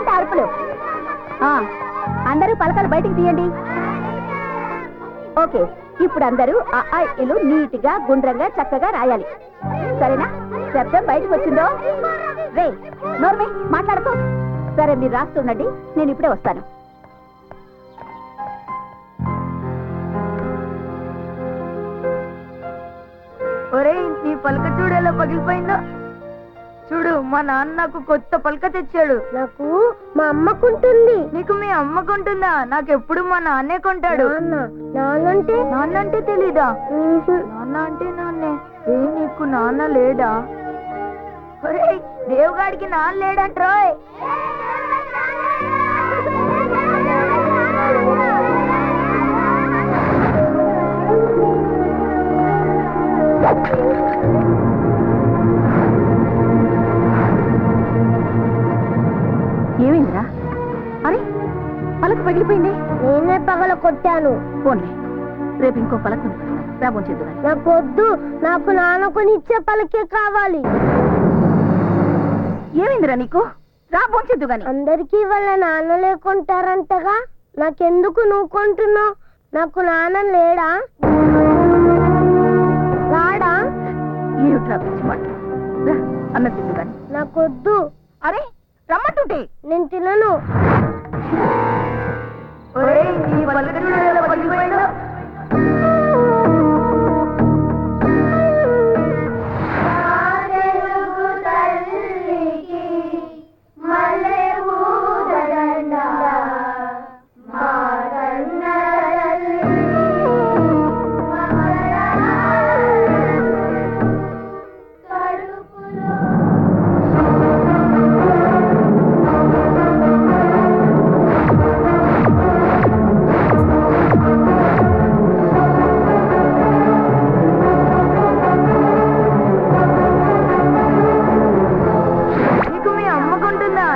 ఏంటి అరుపులు? అందరూ పలకలు బయటికి తీయండి. ఓకే, ఇప్పుడు అందరూ ఆ ఇల్లు నీట్గా గుండ్రంగా చక్కగా రాయాలి. సరేనా? శబ్దం బయటకు వచ్చిందో? రే నోర్మే మాట్లాడుకో. సరే, మీరు రాస్తుండండి, నేను ఇప్పుడే వస్తాను. ఒరే, నీ పలక చూడు ఎలా పగిలిపోయిందో. చూడు, మా నాన్న నాకు కొత్త పలక తెచ్చాడు. నాకు మా అమ్మకుంటుంది. నీకు మీ అమ్మకుంటుందా? నాకెప్పుడు మా నాన్నే కొంటాడు. నాన్నంటే తెలీదా? నాన్న అంటే నాన్నే. నీకు నాన్న లేడా? ఒరే, దేవుగాడికి నాన్న లేడంట్రోయ్. ఏమైందిరా? అరే, పలక పగిలిపోయింది. నేనే పగల కొట్టాను. పోన్లే, రేపు ఇంకో పలక రాబోంచేద్దు. నాకు వద్దు, నాకు నాన్న కొనిచ్చే పలకే కావాలి. ఏమైందిరా నీకు? రాబోంచేద్దు గాని. అందరికీ వాళ్ళ నాన్న లేకుంటారంటగా, నాకెందుకు నువ్వు కొంటున్నావు? నాకు నాన్న లేడా? రాడా? ఏమిట్రా పిచ్చి మాట? అన్న తిందు గాని. నాకొద్దు. అరే, రమ్మంటుంటే. నేను తినను. ఒరే, నీ పలక చూడు ఎలా పగిలిపోయిందో.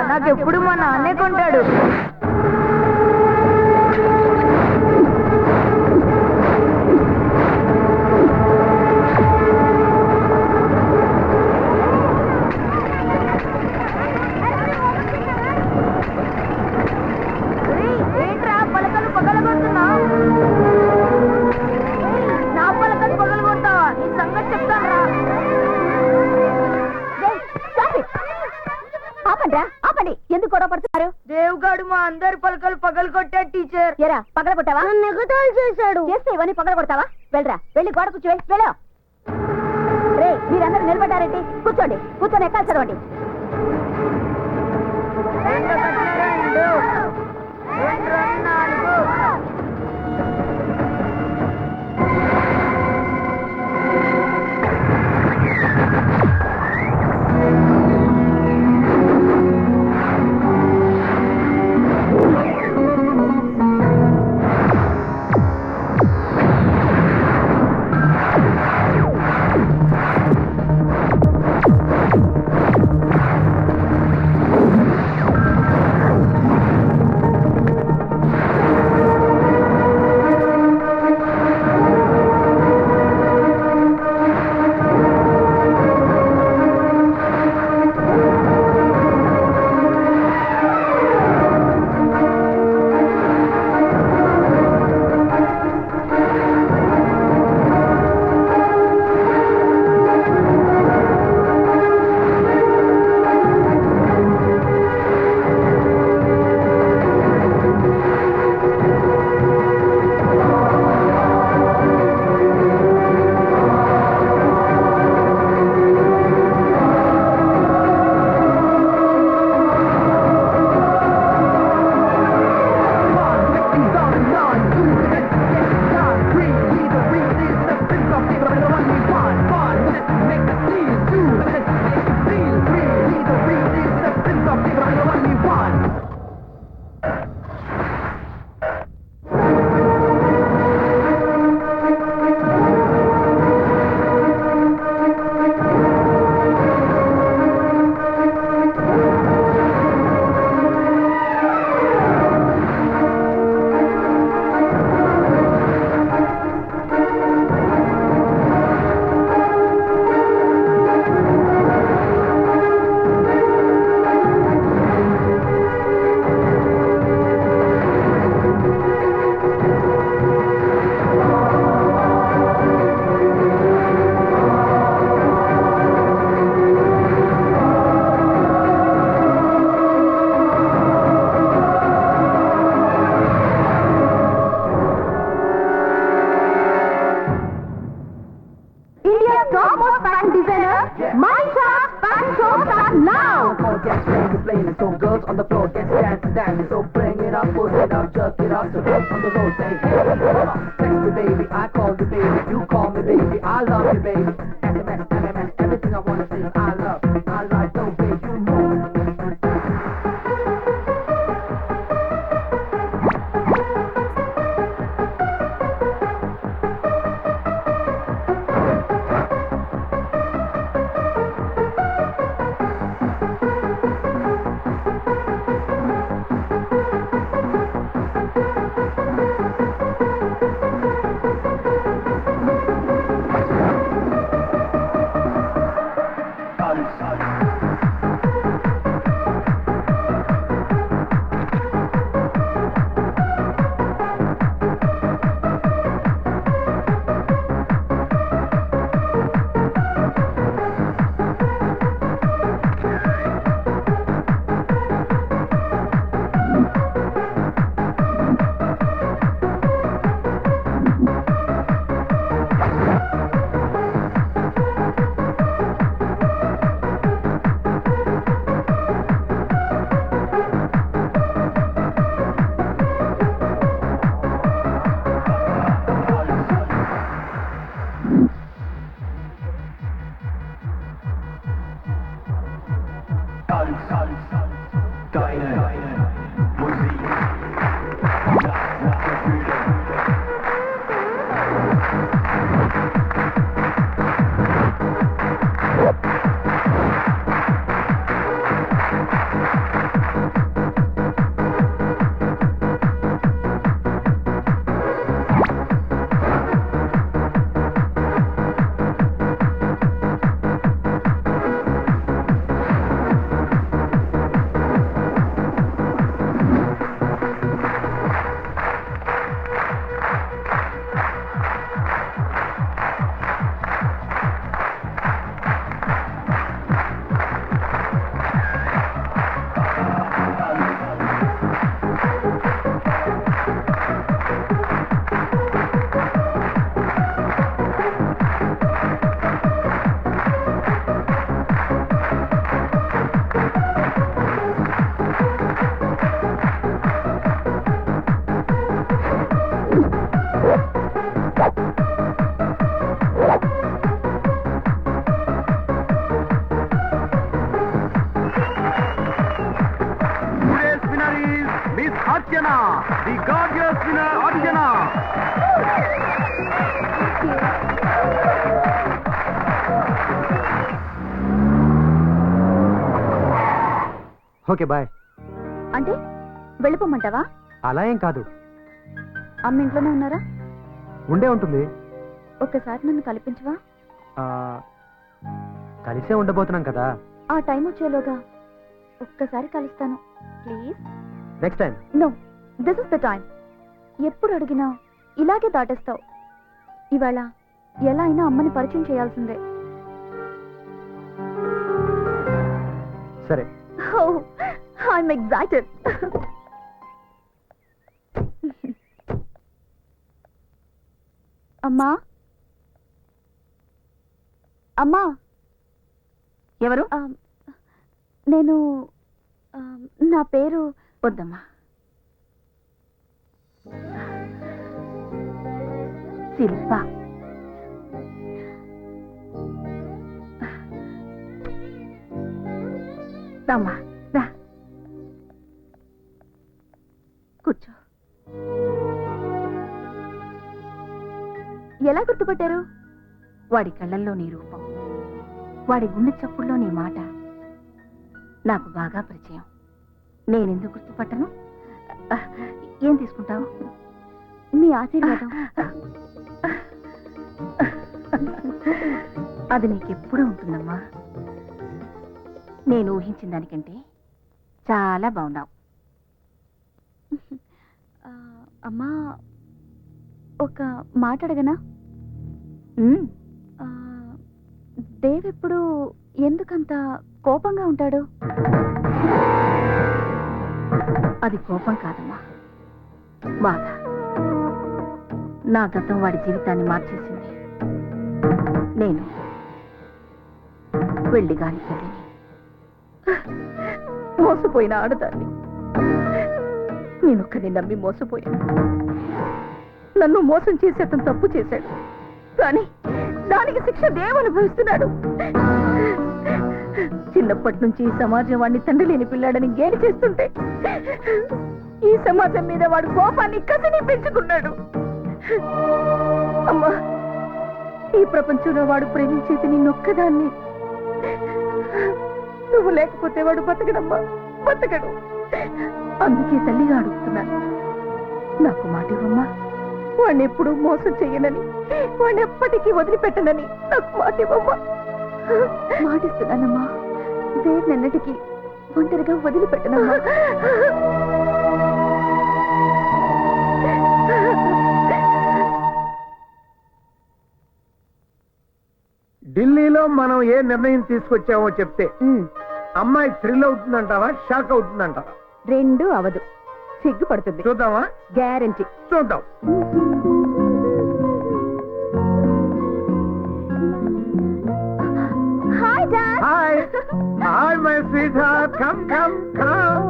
నాకెప్పుడు మా నాన్నే కొంటాడు. ఏంట్రా పలకలు పగలగొడుతున్నావు? నా పలకలు పగలగొడతావా? నీ సంగతి చెప్తాను రా. ఆపండి, ఎందుకు గొడవ పడుతున్నారు? దేవుగాడు మా అందరి పలకలు పగలు కొట్టాడు టీచర్. ఎరా, పగల కొట్టావా? ఎగతాళి చేశాడు. చేస్తే ఇవన్నీ పగల కొడతావా? వెళ్ళరా, వెళ్ళి గోడ కూర్చోయి. వెళ్ళా. రే, మీరందరూ నిలబడ్డారేంటి? కూర్చోండి, కూర్చొని ఎక్కాలి చదవండి. dance, dance, dance. So bring it up, put it up, jerk it up. So dance on the road, say hey, come on. Text me, baby, I call you, baby. You call me, baby, I love you, baby. SMS, MMS, everything I wanna say is I love, I like, no, baby, you know. Archana, the gorgeous winner Archana. Okay bye. అంటే వెళ్ళిపోమంటావా? అలా ఏం కాదు. అమ్మ ఇంట్లోనే ఉన్నారా? ఉండే ఉంటుంది. ఒక్కసారి నన్ను కల్పించవా? కలిసే ఉండబోతున్నాం కదా. ఆ టైం వచ్చేలోగా ఒక్కసారి కలుస్తాను please. Next time. No, this is the time. ఎప్పుడు అడిగినా ఇలాగే దాటేస్తావు. ఇవాళ ఎలా అయినా అమ్మని పరిచయం చేయాల్సిందే. సరే. Oh, I'm excited. అమ్మా, అమ్మా. ఎవరు? నేను నా పేరు వద్దమ్మా. శిల్ప. రమ్మా, రా కూర్చో. ఎలా గుర్తుపట్టారు? వాడి కళ్ళల్లో నీ రూపం, వాడి గుండె చప్పుల్లో నీ మాట నాకు బాగా పరిచయం. నేనెందుకు గుర్తుపట్టను? ఏం తీసుకుంటావు? మీ ఆశీర్వాదం. అది నీకెప్పుడూ ఉంటుందమ్మా. నేను ఊహించిన దానికంటే చాలా బాగున్నావు. అమ్మా, ఒక మాట అడగనా? దేవ్ ఎప్పుడు ఎందుకంత కోపంగా ఉంటాడు? అది కోపం కాదమ్మా, బాధ. నా గతం వాడి జీవితాన్ని మార్చేసింది. నేను వెళ్ళి గాని తల్లిని, మోసపోయిన ఆడదాన్ని. నేనొక్కని నమ్మి మోసపోయాను. నన్ను మోసం చేసి అతను తప్పు చేశాడు, కానీ దానికి శిక్ష దేవు అనుభవిస్తున్నాడు. చిన్నప్పటి నుంచి ఈ సమాజం వాడిని తండ్రి లేని పిల్లాడని గేలి చేస్తుంటే ఈ సమాజం మీద వాడు కోపాన్ని కసిని పెంచుకున్నాడు. అమ్మా, ఈ ప్రపంచంలో వాడు ప్రేమించేది నిన్నొక్కదాన్ని. నువ్వు లేకపోతే వాడు బతకడమ్మా, బతకడు. అందుకే తల్లిగా అడుగుతున్నాను, నాకు మాట ఇవ్వమ్మా. వాడిని ఎప్పుడూ మోసం చెయ్యనని, వాడిని ఎప్పటికీ వదిలిపెట్టనని నాకు మాట ఇవ్వమ్మా. మాటిస్తున్నానమ్మా, దేన్నెన్నటికీ ఒంటరిగా వదిలిపెట్టనమ్మా. ఢిల్లీలో మనం ఏ నిర్ణయం తీసుకొచ్చామో చెప్తే అమ్మాయి థ్రిల్ అవుతుందంటావా, షాక్ అవుతుందంటావా? రెండు అవదు, సిగ్గుపడుతుంది. చూద్దామా? గ్యారంటీ. చూద్దాం. Hi dad. Hi hi my sweet heart, come come come.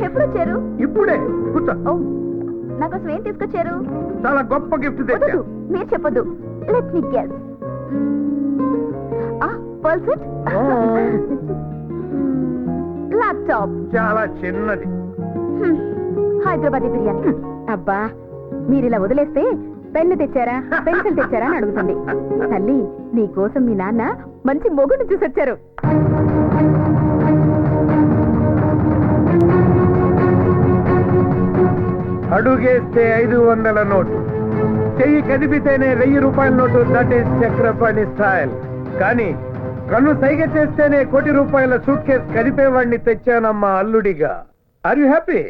ఎప్పుడు వచ్చారు? ఇప్పుడే కూర్చో. ఓ, నాకోసం ఏం తీసుకొచ్చారు? చాలా గొప్ప గిఫ్ట్ తెచ్చా. వద్దు, మీరు చెప్పొద్దు. Let me guess. పల్సెట్, ల్యాప్టాప్, చాలా చిన్నది. హైదరాబాదీ బిర్యానీ. అబ్బా, మీరు ఇలా వదిలేస్తే పెన్ను తెచ్చారా, పెన్సిల్ తెచ్చారా అని అడుగుతుంది. తల్లి, నీ కోసం మీ నాన్న మంచి మొగుడు చూసొచ్చారు. అడుగేస్తే 500 నోటు, చెయ్యి కదిపితేనే 1000 రూపాయల note. That is Chakrapani style. కానీ కన్ను సైగ చేస్తేనే ₹1,00,00,000 సూట్ కేసు కదిపేవాడిని తెచ్చానమ్మా అల్లుడిగా. Are you happy?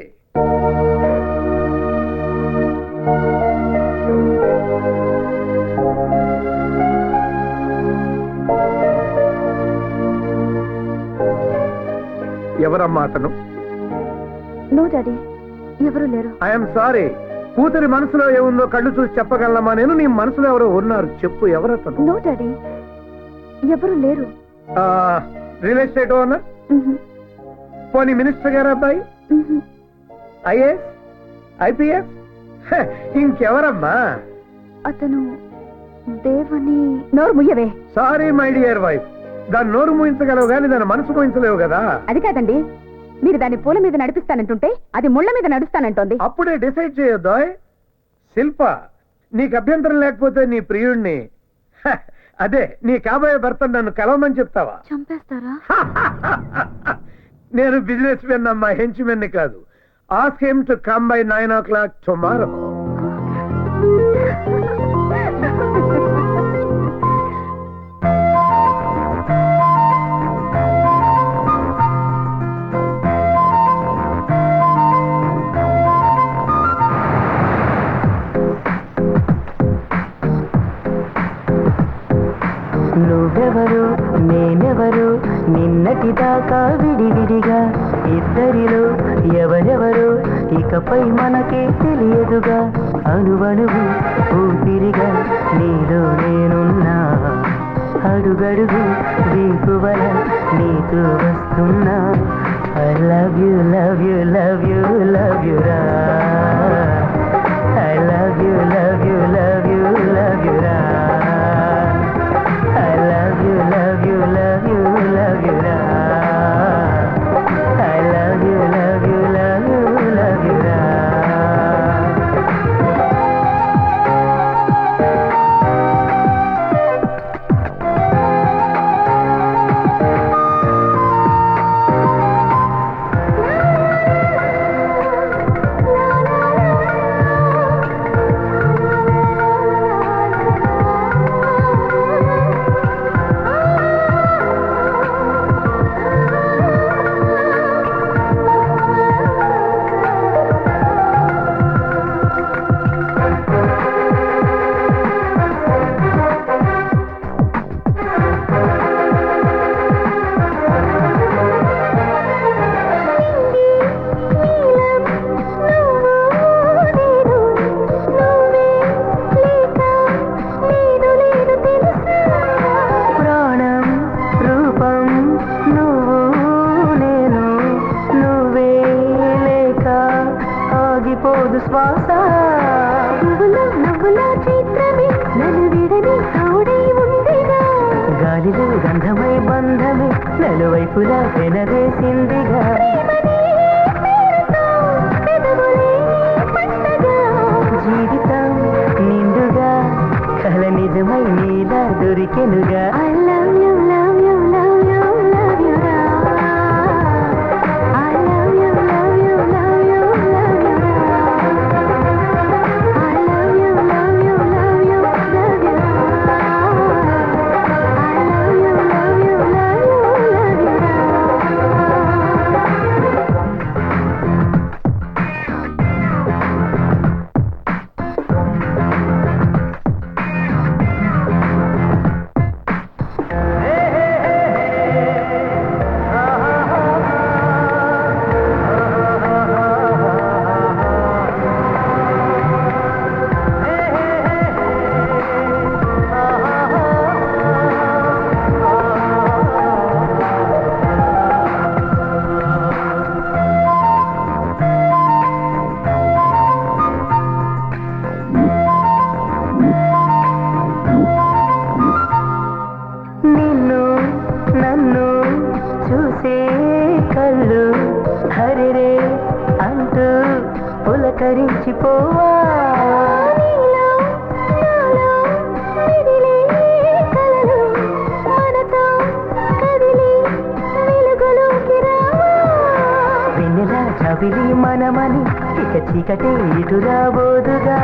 ఎవరమ్మా అతను? నో డాడీ, ఎవరు లేరు. I'm sorry. కూతురి మనసులో ఏముందో కళ్ళు చూసి చెప్పగలమా నేను? నీ మనసులో ఎవరో ఉన్నారు, చెప్పు. ఎవరతను? నో డాడీ, ఎవరు లేరు. Real estate owner? పోనీ మినిస్టర్ గారు అబ్బాయి? IAS, IPS? ఇంకెవరమ్మా? అతను దేవని. నోరు ముయ్యవే. సారీ మై డియర్ వైఫ్, దాని నోరు మూయించగలవు కానీ దాని మనసు మూయించలేవు కదా. అది కాదండి, మీరు దాన్ని పూల మీద నడిపిస్తానంటుంటే అది ముళ్ళ మీద నడుస్తానంటోంది. అప్పుడే డిసైడ్ చేయొద్దు. శిల్ప, నీకు అభ్యంతరం లేకపోతే నీ ప్రియుణ్ణి, అదే నీ కాబోయే భర్త నన్ను కలవమని చెప్తావా? చంపేస్తారా? నేను బిజినెస్ మెన్ అమ్మా, హెంచ్ మెన్ కాదు. Ask him to come by 9 o'clock tomorrow. నువ్వెవరు నేనెవరు నిన్నటి దాకా విడివిడిగా ఇద్దరిలో ఎవరెవరు ఇకపై మనకే తెలియదుగా అణువణువు ఊపిరిగా నీలో నేనున్నా అడుగడుగు వీపువల నీతో వస్తున్నా I love you, love you, love you, love you రా I love you, love you, love you, love you రా I love you, love you, love you, love you ra I love you, love you, love you, love you ra చల్లని తోడై ఉండేగా గాలిలో గంధమై బంధమే నలువైపులా వెనవేసిందిగా జీవితం నిండుగా కల నిజమై నీలా దొరికెనుగా I love you, love you, love you, love you, ra. I love you, love you, love you, love you, ra. I love you, love you, love you, love you, ra. I love you, love you, love you, love you, ra. నిన్ను నన్ను చూసే కళ్ళు హరిరే అంటూ పులకరించిపోవా నీలో నాలో మిదిలే కలలు మనతో కదిలి వెలుగులోకి రావా వెన్నెల చవిలి మనమని ఇక చీకటే ఇటు రాబోదుగా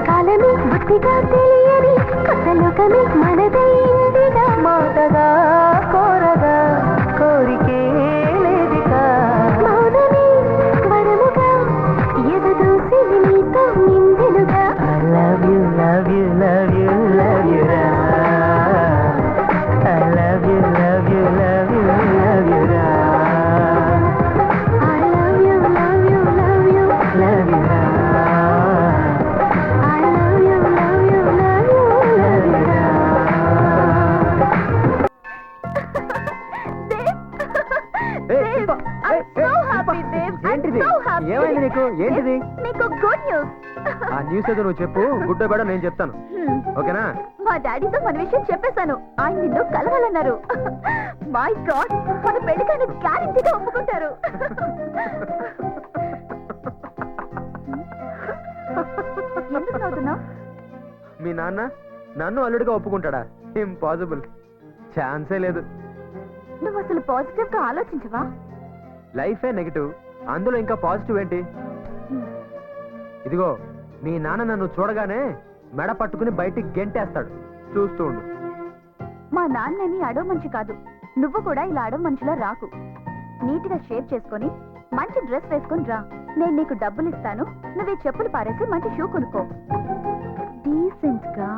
కాలమే బుద్ధిగా తెలియని కొత్త లోకమే మనదైందిగా మాటగా కోరగా కోరికే లేదిగా మౌనమే వరముగా ఎదదూసి నీతో నిందెలుగా I love you, love you, love you, love you, ra. I love you, love you, love you, love you, ra. I love you, love you, love you, Love you, ra. I love you, love you, love you, love you, ra. Shilpa, I'm so happy, Dave. I'm ఏంటిది so happy. ఏమైంది నీకు ఏంటిది నీకు good news. ఆ news ఏదో నువ్వు చెప్పు good బేడో నేను చెప్తాను ఓకేనా మా డాడీతో మన విషయం చెప్పేశాను. ఆయన నిన్ను కలవాలన్నారు. మై గాడ్, మన పెళ్లికైనా గ్యారెంటీగా ఒప్పుకుంటారు. ఎందుకు నవ్వుతున్నావు? మీ నాన్న నన్ను అల్లుడిగా ఒప్పుకుంటాడా ఇంపాసిబుల్ ఛాన్సే లేదు నువ్వు అసలు పాజిటివ్ గా ఆలోచించవా? లైఫే నెగిటివ్ అందులో ఇంకా పాజిటివ్ ఏంటి ఇదిగో మీ నాన్న నన్ను చూడగానే మెడ పట్టుకుని బయటికి గెంటేస్తాడు చూస్తూ ఉండు మా నాన్నని అడవ మనిషి కాదు. నువ్వు కూడా ఇలా అడవ మనిషిలా రాకు. నీట్ గా షేప్ చేసుకొని మంచి డ్రెస్ వేసుకొని రా. నేను నీకు డబ్బులు ఇస్తాను. నువ్వు ఈ చెప్పులు పారేసి మంచి షూ కొనుక్కో. డీసెంట్ గా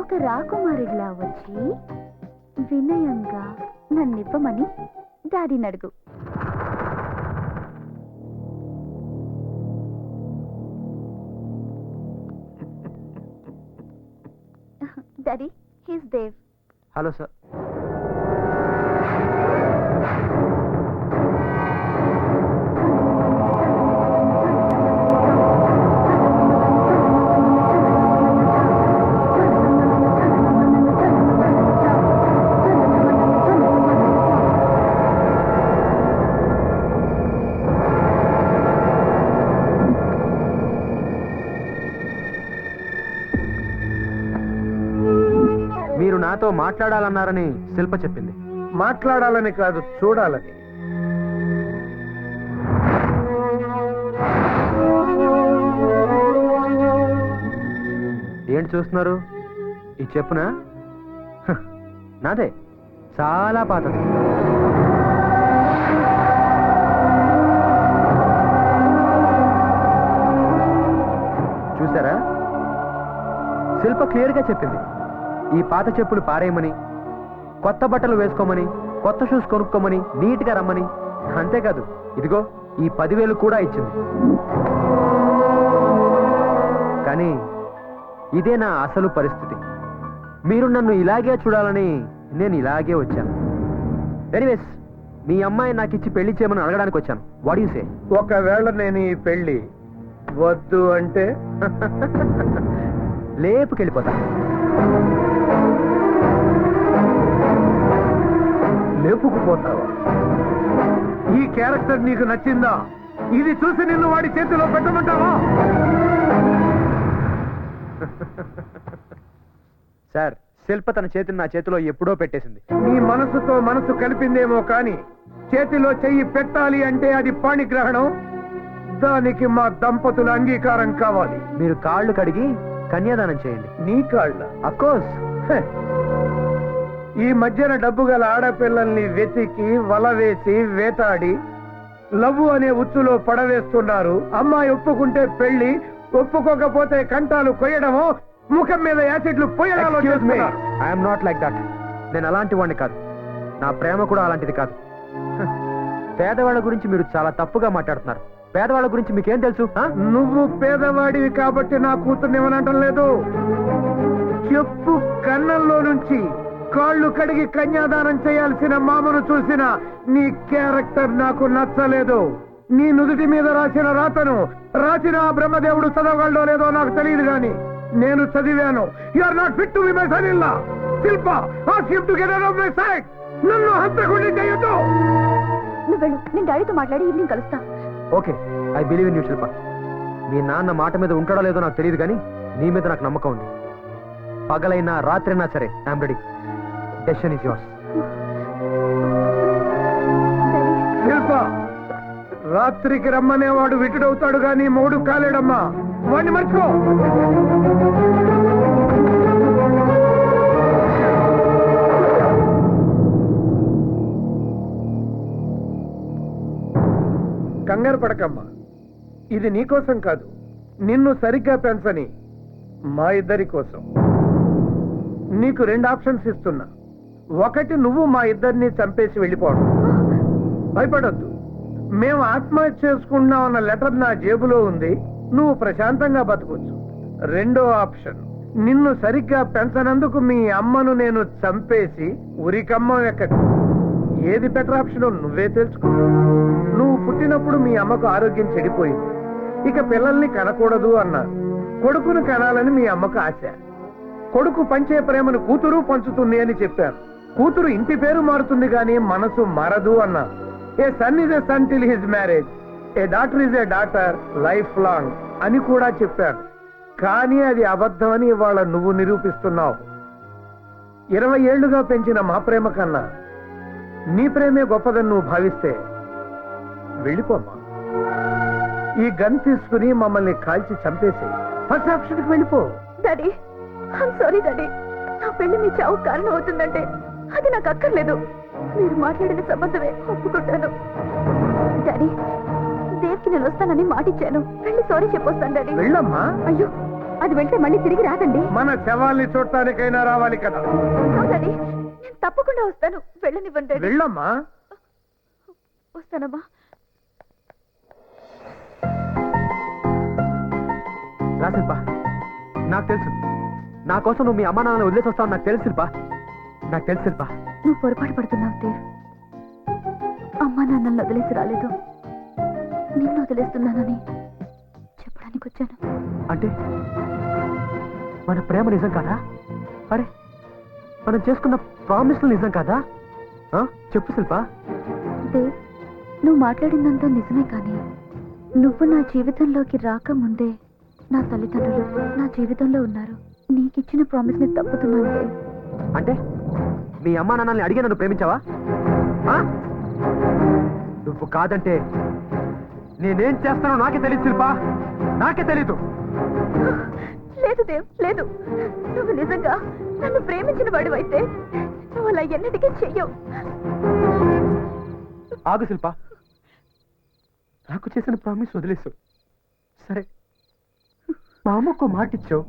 ఒక రాకుమారిలా వచ్చి వినయంగా నన్ను ఇవ్వమని డాడీని అడుగు. Daddy, he's Dev. Hello sir మీరు నాతో మాట్లాడాలన్నారని శిల్ప చెప్పింది మాట్లాడాలని కాదు చూడాలని ఏంటి చూస్తున్నారు ఈ చెప్పునా హ, నాదే చాలా పాతది చూసారా శిల్ప క్లియర్ గా చెప్పింది ఈ పాత చెప్పులు పారేయమని కొత్త బట్టలు వేసుకోమని కొత్త షూస్ కొనుక్కోమని నీట్ గా రమ్మని అంతేకాదు ఇదిగో ఈ 10,000 కూడా ఇచ్చింది కానీ ఇదే నా అసలు పరిస్థితి మీరు నన్ను ఇలాగే చూడాలని నేను ఇలాగే వచ్చాను ఎనీవేస్ మీ అమ్మాయి నాకు ఇచ్చి పెళ్లి చేయమని అడగడానికి వచ్చాను వాట్ యు సే ఒకవేళ నేను ఈ పెళ్లి వద్దు అంటే లేపుకెళ్ళిపోతా లేపుకుపోతావా? ఈ క్యారెక్టర్ నీకు నచ్చిందా? ఇది చూసి నిన్ను వాడి చేతిలో పెట్టమంటావా? సార్, శిల్ప తన చేతిని నా చేతిలో ఎప్పుడో పెట్టేసింది. నీ మనసుతో మనసు కలిపిందేమో కాని చేతిలో చెయ్యి పెట్టాలి అంటే అది పాణిగ్రహణం. దానికి మా దంపతుల అంగీకారం కావాలి. మీరు కాళ్ళు కడిగి కన్యాదానం చేయండి. నీ కాళ్ళ? అఫ్కోర్స్. ఈ మధ్యన డబ్బు గల ఆడపిల్లల్ని వెతికి వల వేసి వేటాడి లవ్వు అనే ఉచ్చులో పడవేస్తున్నారు. అమ్మాయి ఒప్పుకుంటే పెళ్లి, ఒప్పుకోకపోతే కంటాలు కొయ్యడమో, ముఖం మీద యాసిడ్లు పోయడాలో చేస్తున్నారు. I'm not like that. నేను అలాంటి వాడిని కాదు. నా ప్రేమ కూడా అలాంటిది కాదు. పేదవాళ్ళ గురించి మీరు చాలా తప్పుగా మాట్లాడుతున్నారు. పేదవాళ్ళ గురించి మీకేం తెలుసు? నువ్వు పేదవాడివి కాబట్టి నా కూతుర్ని ఇవ్వనంటం లేదు. చెప్పు కన్నంలో నుంచి కాళ్ళు కడిగి కన్యాదానం చేయాల్సిన మామను చూసిన నీ క్యారెక్టర్ నాకు నచ్చలేదు. నీ నుదుటి మీద రాసిన రాతను రాసిన ఆ బ్రహ్మదేవుడు చదవగలడో లేదో నాకు తెలియదు గాని నేను చదివాను. You are not fit to be my son in law. Shilpa, ask him to get out of my sight. నన్ను హంతకుడిని చేయొద్దు. నువ్వు వెళ్ళు, నేను డాడీతో మాట్లాడి ఈవినింగ్ కలుస్తా. Okay, I believe in you Shilpa. మీ నాన్న మాట మీద ఉంటాడో లేదో నాకు తెలియదు కానీ నీ మీద నాకు నమ్మకం ఉంది. పగలైనా రాత్రైనా సరే I'm ready. Decision is yours. Shilpa, రాత్రికి రమ్మనేవాడు విటుడవుతాడు గాని మూడు కాలేడమ్మా. వాడిని మర్చిపో. కంగారు పడకమ్మా. ఇది నీకోసం కాదు, నిన్ను సరిగ్గా పెంచని మా ఇద్దరి కోసం. నీకు 2 ఆప్షన్స్ ఇస్తున్నా. ఒకటి, నువ్వు మా ఇద్దరిని చంపేసి వెళ్ళిపోవడం. భయపడొద్దు, మేము ఆత్మహత్య చేసుకుంటున్నాం అన్న లెటర్ నా జేబులో ఉంది. నువ్వు ప్రశాంతంగా బతకొచ్చు. రెండో ఆప్షన్, నిన్ను సరిగ్గా పెంచనందుకు మీ అమ్మను నేను చంపేసి ఉరికమ్మ ఎక్కదు. ఏది బెటర్ ఆప్షనో నువ్వే తెలుసుకో. నువ్వు పుట్టినప్పుడు మీ అమ్మకు ఆరోగ్యం చెడిపోయింది. ఇక పిల్లల్ని కనకూడదు అన్నారు. కొడుకును కనాలని మీ అమ్మకు ఆశ. కొడుకు పంచే ప్రేమను కూతురు పంచుతుంది అని చెప్పాను. కూతురు ఇంటి పేరు మారుతుంది కానీ మనసు మారదు అన్నారు. A son is a son till his marriage, a daughter is a daughter life long అని కూడా చెప్పాను. కానీ అది అబద్ధమని ఇవాళ నువ్వు నిరూపిస్తున్నావు. 20 ఏళ్లుగా పెంచిన మా ప్రేమ కన్నా నీ ప్రేమే గొప్పదని నువ్వు భావిస్తే వెళ్ళిపోమ్మా. ఈ గన్ తీసుకుని మమ్మల్ని కాల్చి చంపేసి ఫస్ట్ ఆప్షన్కి వెళ్ళిపో. Daddy, I'm sorry daddy. నా పెళ్లి మీ చావు కారణం అవుతుందంటే అది నాకు అక్కర్లేదు. మీరు మాట్లాడిన సంబంధమే ఒప్పుకుంటాను. డాడీ, దేవ్కి నేను వస్తానని మాటిచ్చాను. వెళ్ళి సారీ చెప్పొస్తాను డాడీ. వెళ్ళమ్మా. అయ్యో, అది వెళ్తే మళ్ళీ తిరిగి రాదండి. మన శవాల్ని చూడటానికైనా రావాలి కదా. డాడీ, నేను తప్పకుండా వస్తాను. వెళ్ళనివ్వండి డాడీ. వెళ్ళమ్మా. వస్తానమ్మా. రా శిల్ప, నాకు తెలుసు నా కోసం నువ్వు మీ అమ్మా నాన్నని వదిలేసి వస్తావు. నాకు తెలుసు శిల్ప, నాకు తెలుసు శిల్ప. నువ్వు పొరపాటు పడుతున్నావు దేవ్. అమ్మా నాన్నల్ని వదిలేసి రాలేదు, నిన్ను వదిలేస్తున్నానని చెప్పడానికి వచ్చాను. అంటే మన ప్రేమ నిజం కాదా? అరే, మనం చేసుకున్న ప్రామిస్లు నిజం కాదా? చెప్పు శిల్ప. దేవ్, నువ్వు మాట్లాడిందంతా నిజమే, కానీ నువ్వు నా జీవితంలోకి రాకముందే నా తల్లిదండ్రులు నా జీవితంలో ఉన్నారు. నీకిచ్చిన ప్రామిస్ ని తప్పుతున్నాను దేవ్. అంటే మీ అమ్మా నాన్నల్ని అడిగి నన్ను ప్రేమించావా? నువ్వు కాదంటే నేనేం చేస్తానో నాకే తెలియదు శిల్ప, నాకే తెలీదు. లేదు దేవ్, లేదు. నువ్వు నిజంగా నన్ను ప్రేమించిన వాడివైతే నువ్వు అలా ఎన్నటికీ చెయ్యవు. ఆగు శిల్ప, నాకు చేసిన ప్రామిస్ వదిలేసు. సరే, మా అమ్మకు మాట ఇచ్చావు,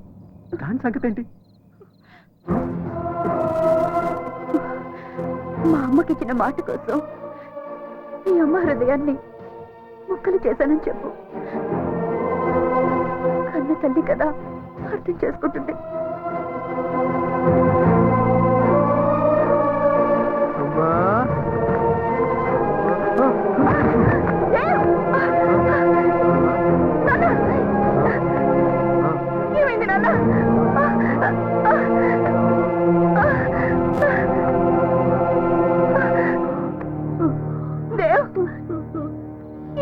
దాని సంగతి ఏంటి? మా అమ్మకిచ్చిన మాట కోసం మీ అమ్మ హృదయాన్ని ముక్కలు చేశానని చెప్పు. కన్న తల్లి కదా, అర్థం చేసుకుంటుంది. అమ్మా, ఏమైంది నాన్న?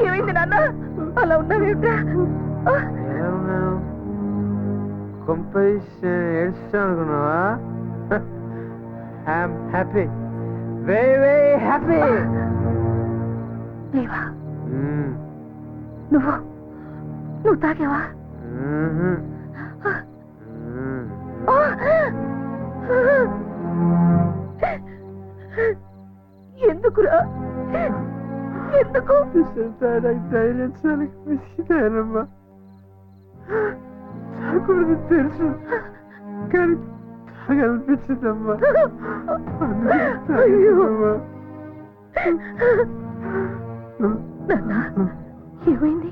ఏమైంది నాన్న అలా ఉన్నావేంట్రా ఎలా ఉన్నాను ఏడుస్తాను అనుకున్నావా I'm happy very very happy లేవా నువ్వు తాగావా ఎందుకురా ఎందుకు ధైర్యం చాలా మిస్కిదానమ్మా తాగకూడదు తెలుసు కానీ తాగనిపించిందమ్మా నాన్న ఏమైంది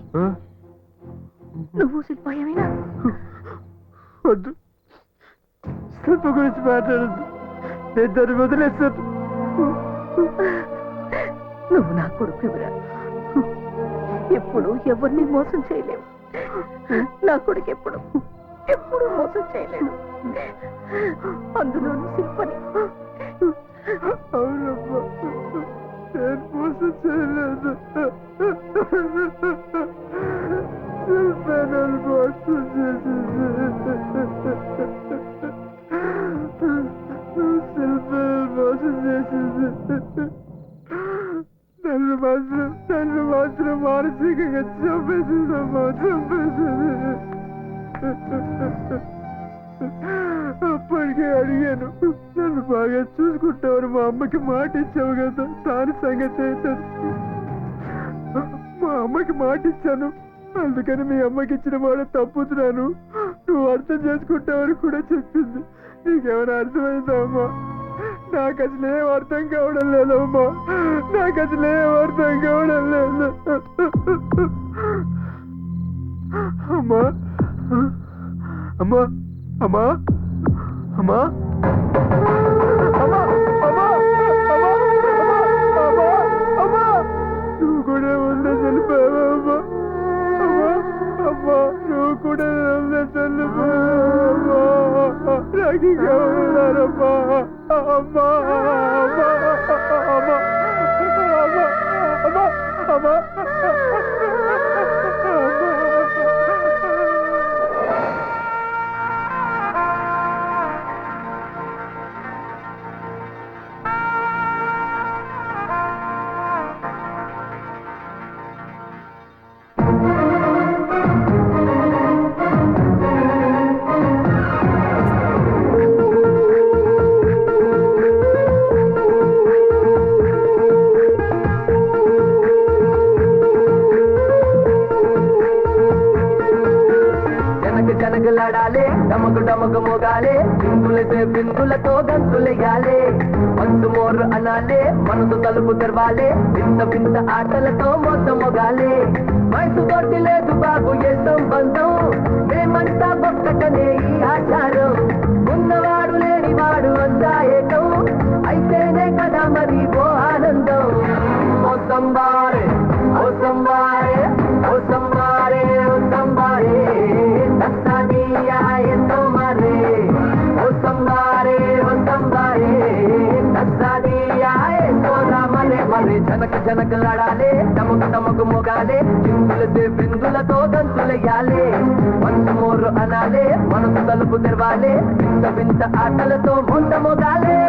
నువ్వు శిల్ప ఏమైనా వద్దు శిల్ప గురించి మాట్లాడద్దు నేను దాన్ని వదిలేస్తాను నువ్వు నా కొడుకురా ఎప్పుడు ఎవరిని మోసం చేయలేవు నా కొడుకు ఎప్పుడు మోసం చేయలేడు అందులోనూ శిల్పని అవునమ్మా నేను మోసం చేయలేదు శిల్ప నన్ను మోసం చేసింది శిల్ప మోసం చేసింది నన్ను మాత్రం మానసికంగా చంపేసిందమ్మా చంపేసింది అప్పటికే అడిగాను నన్ను బాగా చూసుకుంటావని మా అమ్మకి మాట ఇచ్చావు కదా దాని సంగతి ఏంటది మా అమ్మకి మాట ఇచ్చాను అందుకని మీ అమ్మకి ఇచ్చిన మాట తప్పుతున్నాను నువ్వు అర్థం చేసుకుంటావని కూడా చెప్పింది నీకేమైనా అర్థమైందా అమ్మా నాకు అసలు ఏం అర్థం కావడం లేదమ్మా నాకు అసలు ఏం అర్థం కావడం లేదు అమ్మా అమ్మా అమ్మా అమ్మా అమ్మా అమ్మా అమ్మా అమ్మా నువ్వు కూడా ఉండే చనిపోయావా అమ్మా అమ్మా అమ్మా నువ్వు కూడా ఉండే చనిపోయావా నాకు ఇంకా ఉన్నారమ్మా అమ్మా అమ్మా అమ్మా అమ్మా అమ్మా జనగలాడాలే డమకు డమకు మోగాలే బిందులతో బిందులతో గంతులెయ్యాలే మంచు మోరు అనాలే మనసు తలుపు తెరవాలే వింత వింత ఆటలతో మొత్తం మొగాలే వయసు తోటి లేదు బాబు ఏ సంబంధం మేమంతా ఒక్కటనే ఈ ఆచారం ఉన్నవాడు లేనివాడు అంతా ఏకం అయితేనే కదా మరి ఓ ఆనందం ఓ సంబారే ఓ సంబారే ఓ సంబారే ఓ సంబారే జనక జనకలాడాలే తమకు తమకు మొగాలే చిందులతో బిందులతో గంతులెయ్యాలే మంచు మోరు అనాలే మనసు తలుపు తెరవాలే వింత వింత ఆటలతో మొండ మొగాలే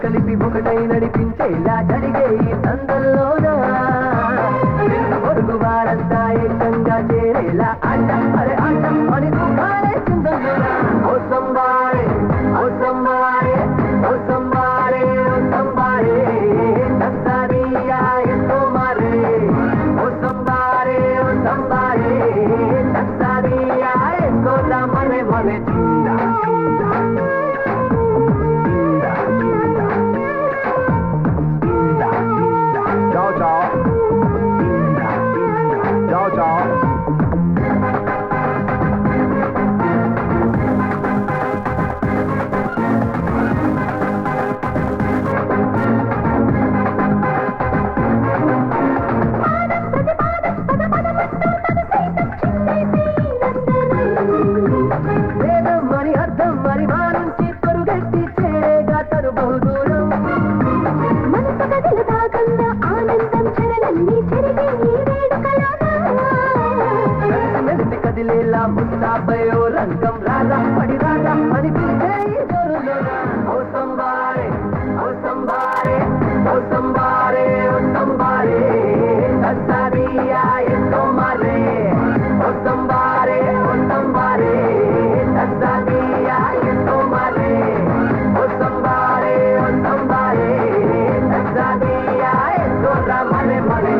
కలిపి ఒక కలిసి మెలిసి కదిలేలా ముస్తాబయో రంగం రారా పడి రారా అని పిలిచే ఈ జోరులోనా. ఓ సంబారే ఓ సంబారే ఓ సంబారే ఓ సంబారే తస్సాదియా ఎన్నో మారే. ఓ సంబారే ఓ సంబారే తస్సాదియా ఎన్నో మారే. ఓ సంబారే ఓ సంబారే తస్సాదియా ఎన్నో మరే మరే.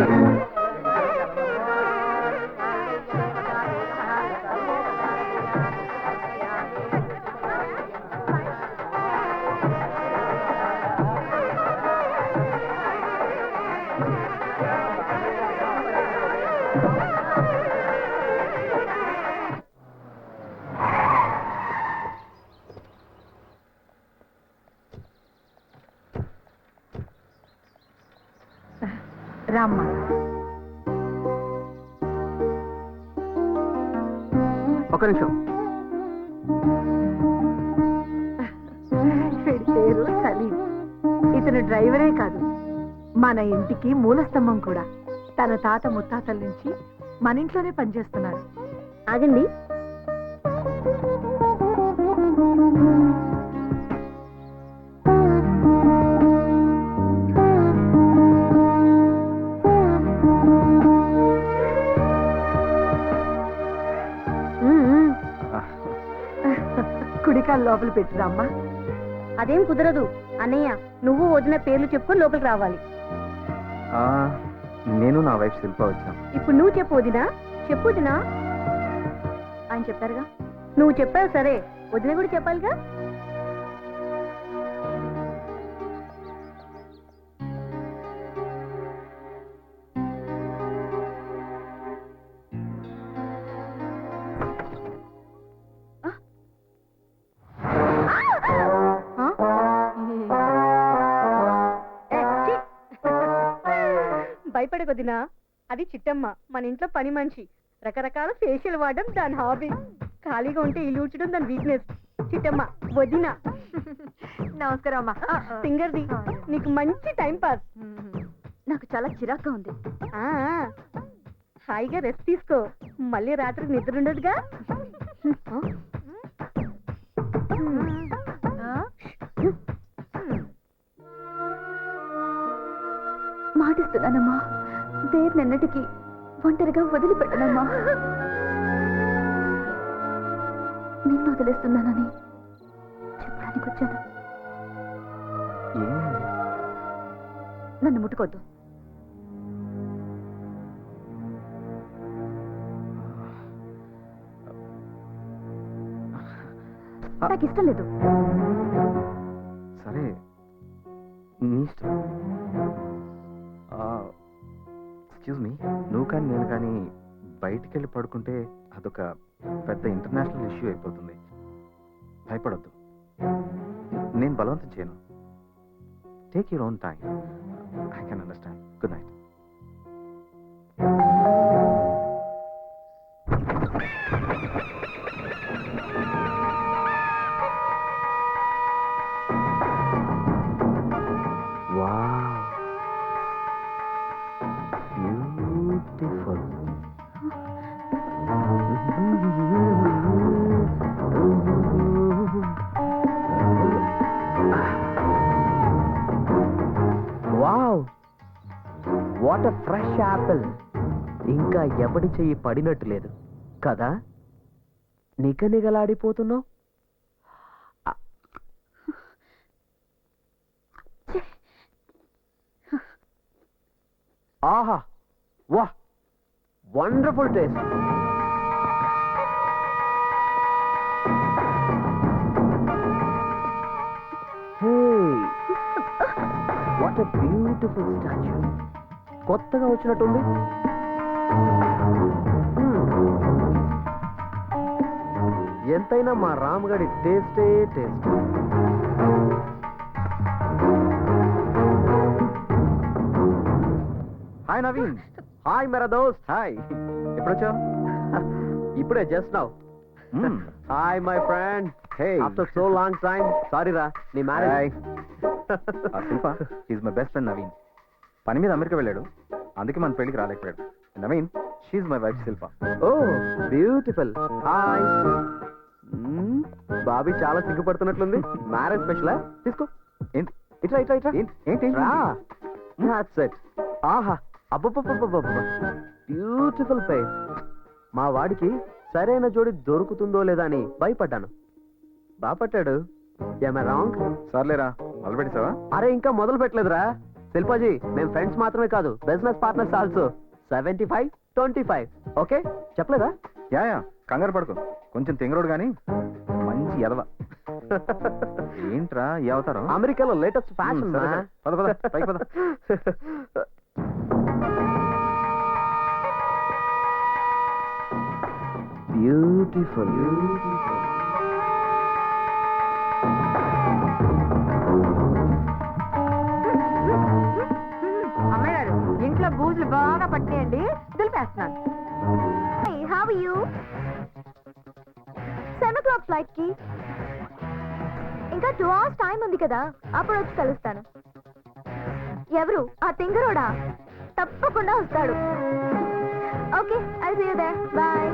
రామ్మా. ఒక నిమిషం. వీడి పేరు సలీం. ఇతను డ్రైవరే కాదు, మన ఇంటికి మూలస్తంభం కూడా. తన తాత ముత్తాతల నుంచి మన ఇంట్లోనే పనిచేస్తున్నాడు. ఆగండి. కుడికాలు లోపల పెట్టిరామ్మా. అదేం కుదరదు అన్నయ్య, నువ్వు వదిన పేర్లు చెప్పుకొని లోపలికి రావాలి. నేను నా వైఫ్ శిల్ప వచ్చాం. ఇప్పుడు నువ్వు చెప్పు వదినా. చెప్పు వదినా. ఆయన చెప్పారుగా, నువ్వు చెప్పావు సరే, వదిన కూడా చెప్పాలిగా. భయపడకొదినా, అది చిట్టమ్మ, మన ఇంట్లో పని మనిషి. రకరకాల ఫేషియల్ వాడడం దాని హాబీ. ఖాళీగా ఉంటే ఇల్లు ఊడ్చడం దాని వీక్నెస్. చిట్టమ్మ వదినా. నమస్కారం అమ్మా. సింగర్ది, నీకు మంచి టైం పాస్. నాకు చాలా చిరాగ్గా ఉంది. హాయిగా రెస్ట్ తీసుకో, మళ్ళీ రాత్రికి నిద్ర ఉండదుగా. మాటిస్తున్నానమ్మా, దేన్నెన్నటికి ఒంటరిగా వదిలిపెట్టనమ్మా. నిన్ను వదిలేస్తున్నానని చెప్పడానికి వచ్చాను. నన్ను ముట్టుకోద్దు. నాకు ఇష్టం లేదు. సరే, నీ ఇష్టం. ఎక్స్క్యూజ్ మీ, నువ్వు కానీ నేను కానీ బయటికి వెళ్ళి పడుకుంటే అదొక పెద్ద ఇంటర్నేషనల్ ఇష్యూ అయిపోతుంది. భయపడొద్దు, నేను బలవంతం చేయను. Take your own time. I can understand. Good night. Beautiful. Wow! What a fresh apple. ఇంకా ఎవడి చెయ్యి పడినట్టు లేదు కదా. నిగనిగలాడిపోతున్నావు. ఆహా, వా, wonderful taste. What a beautiful statue. కొత్తగా వచ్చినట్టుంది. ఎంతైనా మా రామగడి టేస్టే టేస్ట్. హాయ్ నవీన్. హాయ్ మేరా దోస్త్. హాయ్. ఎప్పుడొచ్చావు? ఇప్పుడే, just now. Hi my friend. Hey, after so long time. Sorry రా, నీ marriage. Shilpa, is my best friend Naveen. పని మీద అమెరికా వెళ్ళాడు. అందుకే మన పెళ్లికి రాలేకపోయాడు. Naveen, she is my wife Shilpa. Oh beautiful. Hi. బాబీ చాలా సిగ్గుపడుతున్నట్లుంది. మ్యారేజ్ స్పెషలా? తీసుకో. ఏంటి ఇట్రా ఇట్రా ఇట్రా. ఏంటి రా. That's it. ఆహా, అబ్బబ్బబ్బబ్బబ్బ, బ్యూటిఫుల్ ఫేస్. మా వాడికి సరైన జోడి దొరుకుతుందో లేదా అని భయపడ్డాను. బాపట్టాడు. ఏమై రాంగ్? సర్లేరా, మొదలు పెట్టేసావా? అరే ఇంకా మొదలు పెట్టలేదురా శిల్పాజీ. మేము ఫ్రెండ్స్ మాత్రమే కాదు, బిజినెస్ పార్ట్నర్స్ ఆల్సో. 75-25. ఓకే చెప్పలేదా? యా, కంగారు పడుకో. కొంచెం తెంగరోడు కానీ మంచి ఎదవ. ఏంట్రా ఈ అవతారం? అమెరికాలో లేటెస్ట్ ఫ్యాషన్. సరే, సరే. పద పద, పైకి పద. బ్యూటిఫుల్. అమ్మాయి గారు, ఇంట్లో బూజులు బాగా పట్టేయండి, దులిపేస్తున్నాను. How are you? 7 o'clock flight కి ఇంకా 2 hours టైం ఉంది కదా, అప్పుడు వచ్చి కలుస్తాను. ఎవరు ఆ తింగరోడా? తప్పకుండా వస్తాడు. Okay, I see you there. Bye.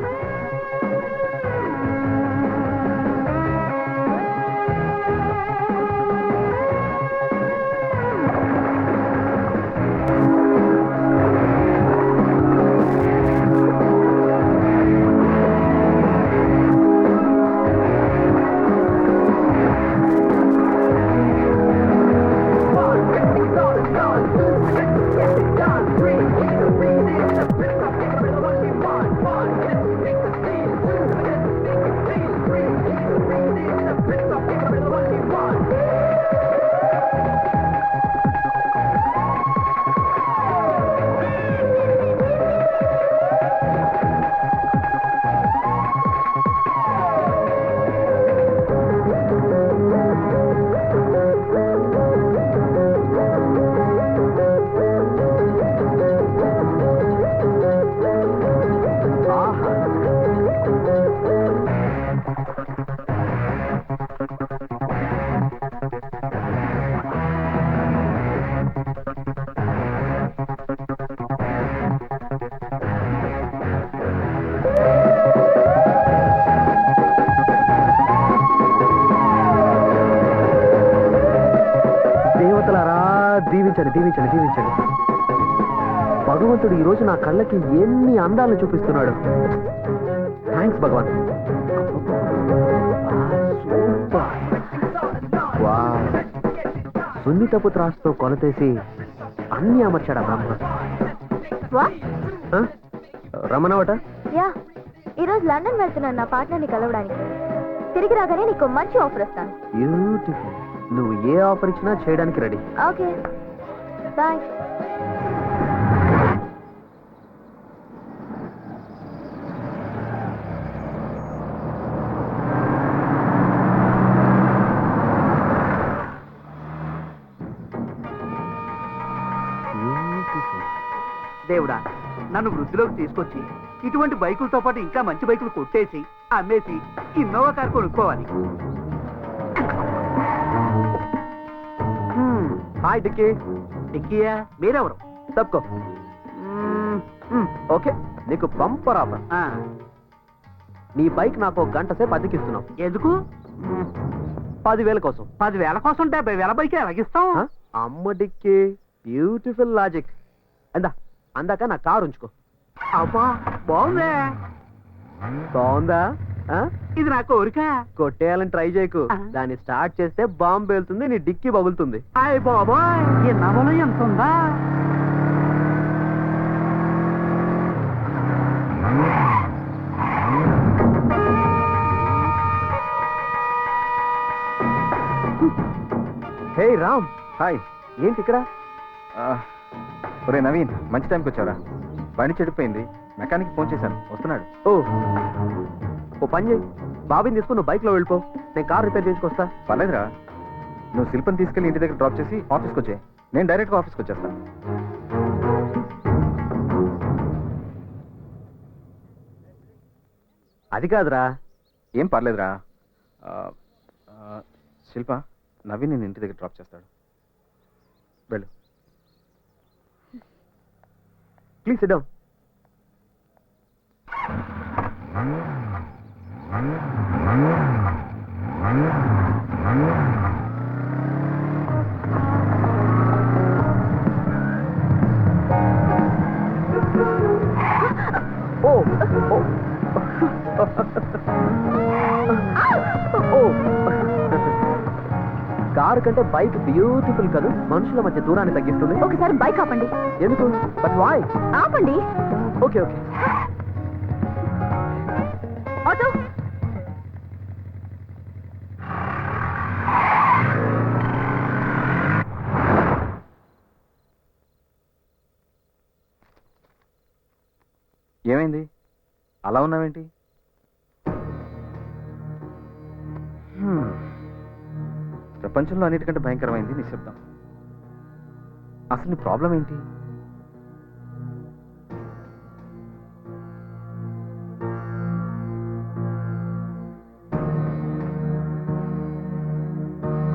దీవించండి దీవించండి దీవించండి. భగవంతుడు ఈ రోజు నా కళ్ళకి ఎన్ని అందాలను చూపిస్తున్నాడు. థ్యాంక్స్ భగవాన్. సున్నితపు త్రాసుతో కొలతేసి అన్ని అమర్చాడా బ్రహ్మ. రమణవట? యా, ఈరోజు లండన్ వెళ్తున్నాను నా పార్ట్నర్ని కలవడానికి. తిరిగి రాగానే నీకు మంచి ఆఫర్ ఇస్తాను. బ్యూటిఫుల్. నువ్వు ఏ ఆఫర్ ఇచ్చినా చేయడానికి రెడీ. Okay bye. దేవుడా, నన్ను వృద్ధిలోకి తీసుకొచ్చి ఇటువంటి బైకులతో పాటు ఇంకా మంచి బైకులు కొట్టేసి అమ్మేసి ఇన్నోవా కారు కొనుక్కోవాలి. హాయ్ డిక్కీ. డిక్కీయా? మీరెవరు? తప్పుకో. ఓకే, నీకు బంపర్ ఆఫర్. నీ బైక్ నాకు 1 గంట సేపు అద్దెకిస్తున్నావు. ఎందుకు? 10,000 కోసం. 10,000 కోసం 70,000 బైక్ ఎలాగిస్తాం? అమ్మ డిక్కీ, బ్యూటిఫుల్ లాజిక్. అందాక నా కారు ఉంచుకో. అబ్బా, బాగుందే. బాగుందా? ఇది నా కోరిక. కొట్టేయాలని ట్రై చేయకు. దాన్ని స్టార్ట్ చేస్తే బాంబు పేలుతుంది, నీ డిక్కీ బగులుతుంది. అయ్య బాబాయ్, ఈ నవలో ఎంత ఉందా? హే రామ్. హాయ్. ఏంటి ఇక్కడ? ఒరే నవీన్, మంచి టైంకి వచ్చారా? బండి చెడిపోయింది, మెకానిక్ ఫోన్ చేశాను, వస్తున్నాడు. ఓ పని చేయి, బాబీని తీసుకుని నువ్వు బైక్లో వెళ్ళిపో, నేను కార్ రిపేర్ చేసుకొస్తా. పర్లేదురా, నువ్వు శిల్పని తీసుకెళ్ళి ఇంటి దగ్గర డ్రాప్ చేసి ఆఫీస్కి వచ్చే, నేను డైరెక్ట్గా ఆఫీస్కి వచ్చేస్తాను. అది కాదురా. ఏం పర్లేదురా. శిల్ప, నవీన్ నేను ఇంటి దగ్గర డ్రాప్ చేస్తాడు, వెళ్ళు. Please sit down. కారు కంటే బైక్ బ్యూటిఫుల్ కదా, మనుషుల మధ్య దూరాన్ని తగ్గిస్తుంది. ఒకసారి బైక్ ఆపండి. ఎందుకు? But why? ఆపండి. Okay okay. ఆటో. ఏమైంది అలా ఉన్నావేంటి? ప్రపంచంలో అన్నిటికంటే భయంకరమైంది నిశ్శబ్దం. అసలు నీ ప్రాబ్లం ఏంటి?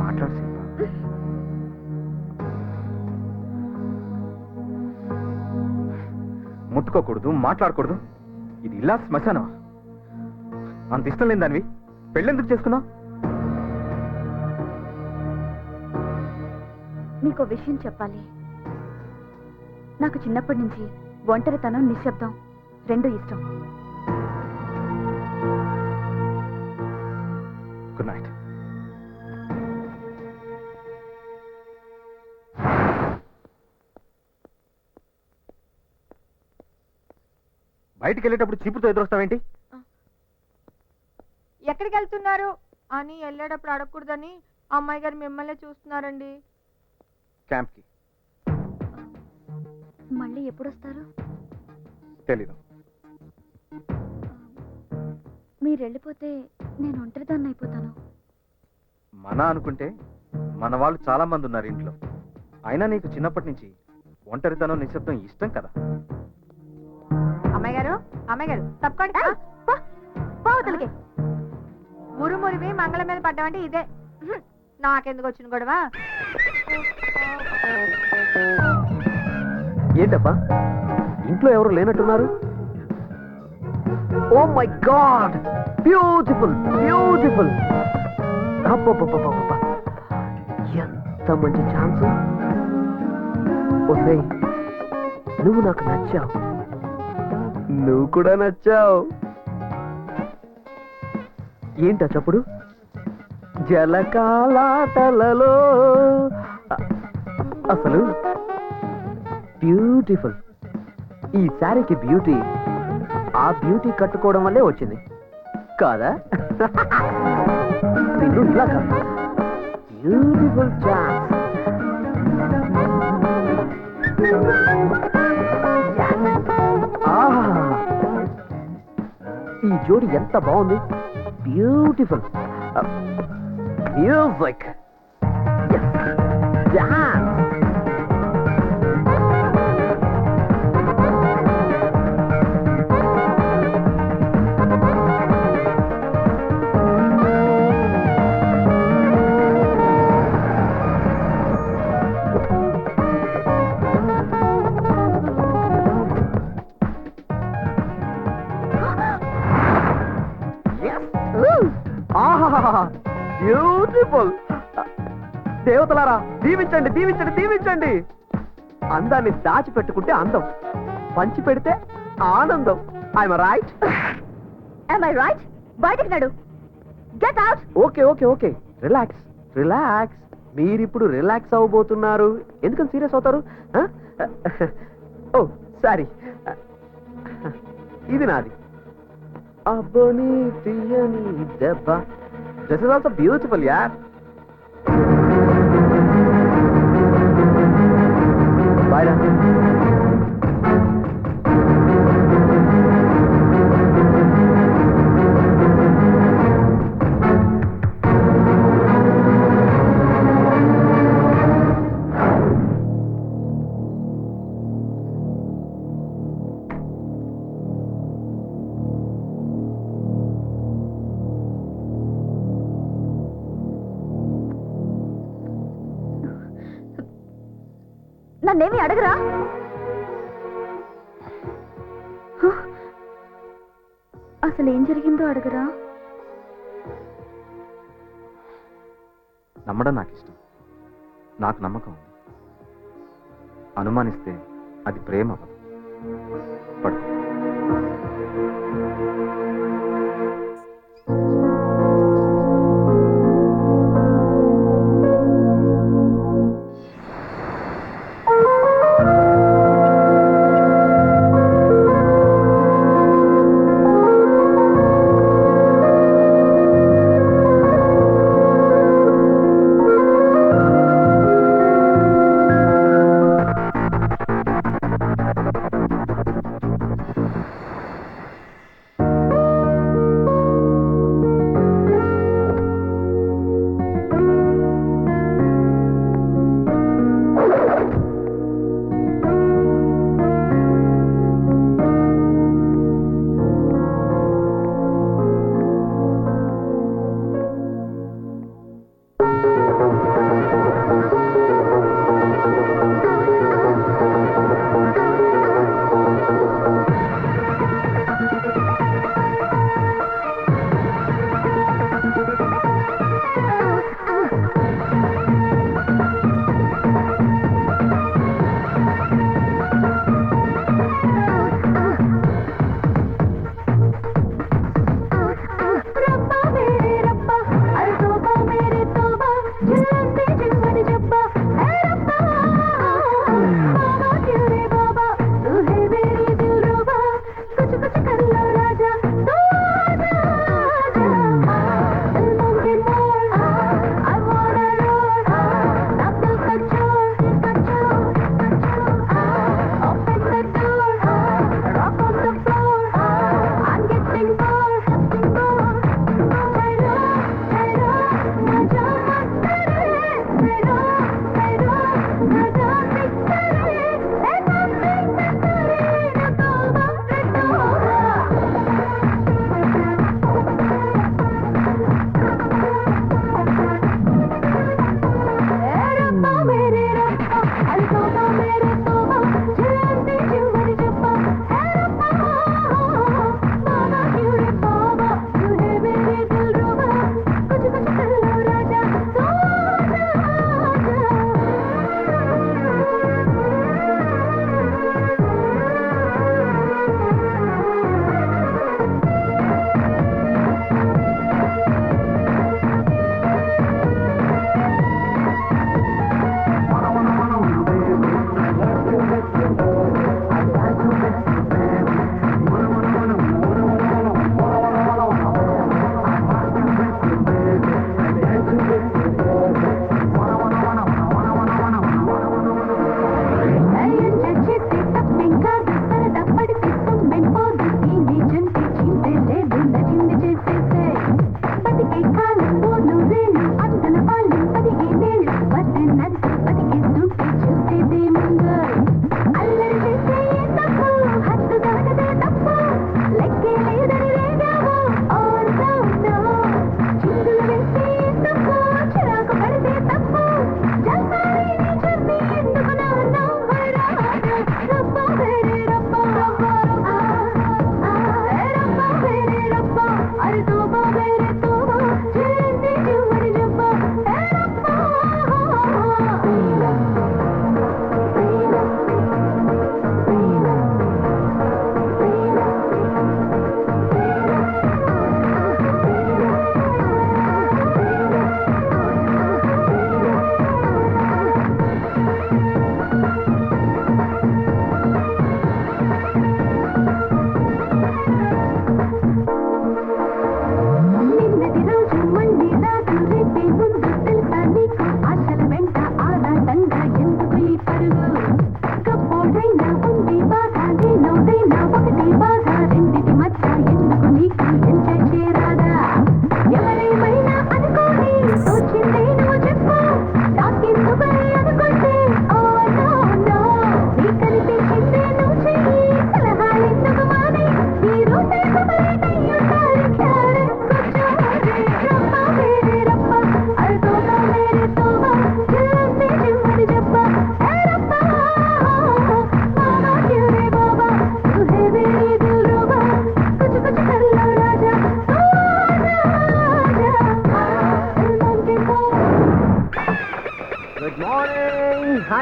మాట్లాడు శిల్ప. ముట్టుకోకూడదు, మాట్లాడకూడదు. ఇది ఇలా శ్మశానమా? అంత ఇష్టం లేని దానివి పెళ్ళెందుకు చేసుకున్నావు? మీకు విషయం చెప్పాలి. నాకు చిన్నప్పటి నుంచి ఒంటరితనం, నిశ్శబ్దం రెండు ఇష్టం. Good night. బయటికి వెళ్ళేటప్పుడు చీపుతో ఎదురొస్తావేంటి? ఎక్కడికి వెళ్తున్నారు అని వెళ్ళేటప్పుడు అడగకూడదని అమ్మాయి గారు మిమ్మల్ని చూస్తున్నారండి. క్యాంప్కి. మళ్ళీ ఎప్పుడు వస్తారు? తెలీదు. మీరు వెళ్ళిపోతే నేను ఒంటరిదాన్ని అయిపోతాను. మన అనుకుంటే మన వాళ్ళు చాలా మంది ఉన్నారు ఇంట్లో. అయినా నీకు చిన్నప్పటి నుంచి ఒంటరితనం, నిశ్శబ్దం ఇష్టం కదా. అమ్మాయి గారు తప్పకండి. పావుతలకి మురుమురివి మంగళ మీద పడ్డామంటే ఇదే. నాకెందుకు వచ్చిన గొడవ? ఏంటప్పా ఇంట్లో ఎవరు లేనట్టున్నారు? Oh my god, beautiful beautiful. ఎంత మంచి ఛాన్స్. ఓసే, నువ్వు నాకు నచ్చావు, నువ్వు కూడా నచ్చావు. ఏంటా చప్పుడు? జలకాలాటలలో. అసలు బ్యూటిఫుల్. ఈ శారీకి బ్యూటీ ఆ బ్యూటీ కట్టుకోవడం వల్లే వచ్చింది కాదా? నిన్ను ఇలా కాదు, బ్యూటిఫుల్ ఛాన్స్. ఈ జోడి ఎంత బాగుంది, బ్యూటిఫుల్. Music, dance. బ్యూటిఫుల్. దేవతలారా దీవించండి, దీవించండి, దీవించండి. అందాన్ని దాచిపెట్టుకుంటే అందం, పంచి పెడితే ఆనందం. I'm right? Am I right? బయటికి నడు. Get out. Okay okay okay, relax relax. మీరిప్పుడు రిలాక్స్ అవ్వబోతున్నారు. ఎందుకని సీరియస్ అవుతారు? ఓ సారీ, ఇది నాది. అబ్బని తీయని దెబ్బ. దిస్ ఇస్ ఆల్సో బ్యూటిఫుల్ యార్. బాయ్ రా. నన్నేమి అడగరా? అసలు ఏం జరిగిందో అడగరా? నమ్మడం నాకు ఇష్టం, నాకు నమ్మకం ఉంది. అనుమానిస్తే అది ప్రేమ అవ్వదు. పడు.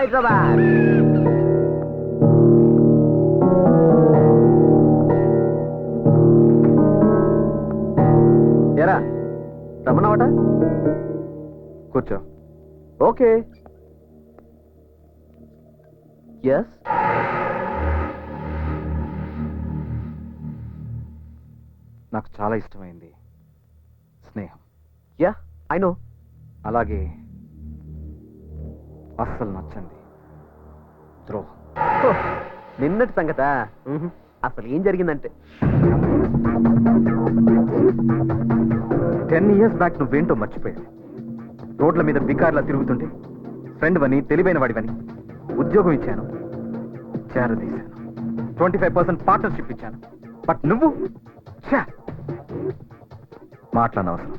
హైదరాబాద్. ఎరా రమ్మన్నావట? కూర్చో. ఓకే. ఎస్. నాకు చాలా ఇష్టమైంది స్నేహం. Yeah I know. అలాగే అస్సలు నచ్చండి ద్రోహం. నిన్నటి సంగతా? అసలు ఏం జరిగిందంటే 10 years బ్యాక్ నువ్వేంటో మర్చిపోయావు. రోడ్ల మీద బికార్లా తిరుగుతుంటే ఫ్రెండ్ వని, తెలివైన వాడివని ఉద్యోగం ఇచ్చాను, చేరదీశాను, 25% పార్ట్నర్షిప్ ఇచ్చాను. బట్ నువ్వు మాట్లాడనవసరం.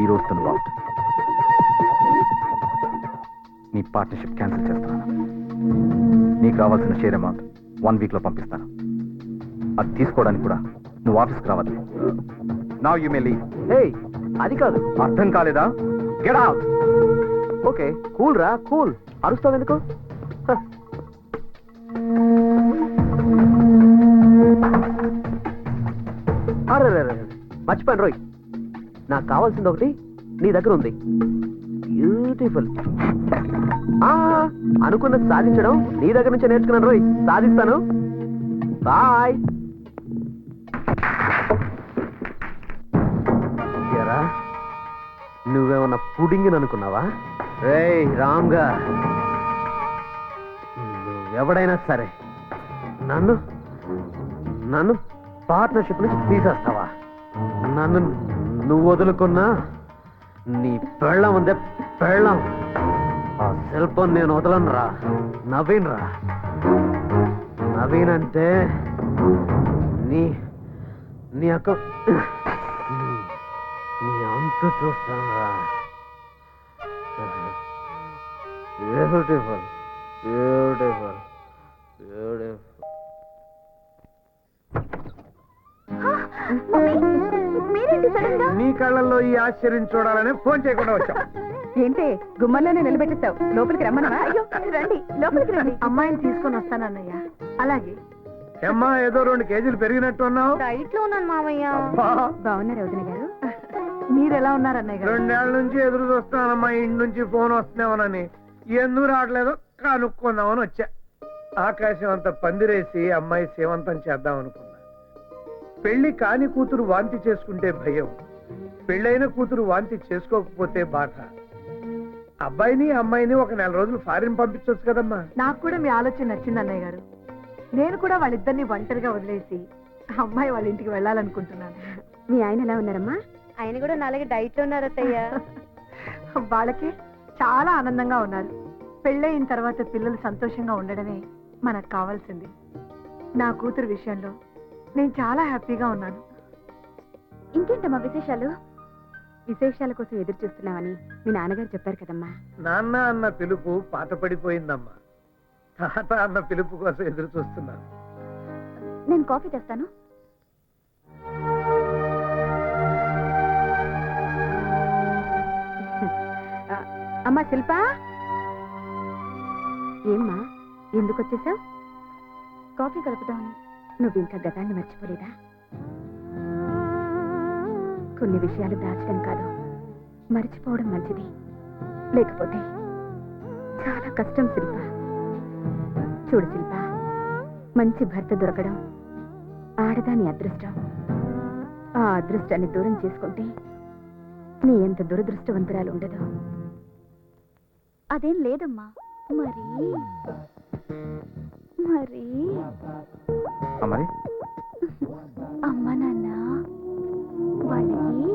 ఈ రోజుతో నువ్వు అవుట్. నీ పార్ట్నర్షిప్ క్యాన్సిల్ చేస్తున్నాను. నీకు రావాల్సిన షేర్ అమౌంట్ 1 week లో పంపిస్తాను. అది తీసుకోవడానికి కూడా నువ్వు ఆఫీస్కి రావద్దు. Now you may leave. Hey అది కాదు. అర్థం కాలేదా? Get out. ఓకే కూల్ రా కూల్. అరుస్తావు ఎందుకు? అరే మర్చిపోయాను రోయ్. నాకు కావాల్సింది ఒకటి నీ దగ్గర ఉంది. బ్యూటిఫుల్. అనుకున్నది సాధించడం నీ దగ్గర నుంచే నేర్చుకున్నాను రోయ్. సాధిస్తాను. బాయ్. నువ్వేమన్నా పుడింగ్ అనుకున్నావా? రేయ్ రామ్గా, నువ్వెవడైనా సరే నన్ను నన్ను పార్ట్నర్షిప్ నుంచి తీసేస్తావా? నన్ను నువ్వు వదులుకున్నా నీ పెళ్ళం ఉందే పెళ్ళం, ఆ శిల్పం నేను వదలను రా. నవీన్ రా. నవీన్ అంటే నీ నీ అక్క నీ అంతు చూస్తాను రా. Beautiful beautiful beautiful. మీరేంటి సడన్ గా? నీ కళ్ళల్లో ఈ ఆశ్చర్యం చూడాలని ఫోన్ చేయకుండా వచ్చాం. ఏంటి గుమ్మల్లోనే నిలబెట్టేస్తావు? లోపలికి రమ్మన్నా? అయ్యో రండి, లోపలికి రండి. అమ్మాయిని తీసుకొని వస్తానన్నయ్య. అలాగే. అమ్మా ఏదో 2 kgs పెరిగినట్టు ఉన్నావు. డైట్ లో ఉన్నాను మామయ్య. అబ్బా, బాగున్నారు వదిన గారు? మీరు ఎలా ఉన్నారు అన్నయ్య గారు? 2 ఏళ్ల నుంచి ఎదురు చూస్తున్నానమ్మా. ఇంటి నుంచి ఫోన్ వస్తున్నామనని. ఎందుకు రావట్లేదో కనుక్కుందామని వచ్చా. ఆకాశం అంత పందిరేసి అమ్మాయి సేవంతం చేద్దాం అనుకున్నా. పెళ్లి కాని కూతురు వాంతి చేసుకుంటే భయం, పెళ్ళైన కూతురు వాంతి చేసుకోకపోతే బాధ. అబ్బాయిని అమ్మాయిని ఒక 4 రోజులు ఫారిన్ పంపించవచ్చు కదమ్మా. నాకు కూడా మీ ఆలోచన నచ్చింది అన్నయ్య గారు. నేను కూడా వాళ్ళిద్దరిని ఒంటరిగా వదిలేసి అమ్మాయి వాళ్ళ ఇంటికి వెళ్ళాలనుకుంటున్నాను. మీ ఆయన ఎలా ఉన్నారమ్మా? ఆయన కూడా నాలుగు డైట్ లో ఉన్నారు అత్తయ్య. వాళ్ళకి చాలా ఆనందంగా ఉన్నారు. పెళ్ళయిన తర్వాత పిల్లలు సంతోషంగా ఉండడమే మనకు కావాల్సింది. నా కూతురు విషయంలో నేను చాలా హ్యాపీగా ఉన్నాను. ఇంకేంటమ్మా విశేషాలు? విశేషాల కోసం ఎదురు చూస్తున్నామని మీ నాన్నగారు చెప్పారు కదమ్మా. నాన్న అన్న పిలుపు పాత పడిపోయిందమ్మా. తాత అన్న పిలుపు కోసం ఎదురు చూస్తున్నాను. నేను కాఫీ తెస్తాను. అమ్మా శిల్పా, ఏమ్మా ఎందుకు వచ్చేసావు? కాఫీ కలుపుతామని. నువ్వు ఇంకా గతాన్ని మర్చిపోలేదా? కొన్ని విషయాలు దాచడం కాదు, మర్చిపోవడం మంచిది. లేకపోతే చాలా కష్టం శిల్ప. చూడు శిల్ప, మంచి భర్త దొరకడం ఆడదాని అదృష్టం. ఆ అదృష్టాన్ని దూరం చేసుకుంటే నీ ఎంత దురదృష్టవంతురాలు ఉండదు. అదేం లేదమ్మా. మరి మరి మరి అమ్మ నాన్న వాళ్ళకి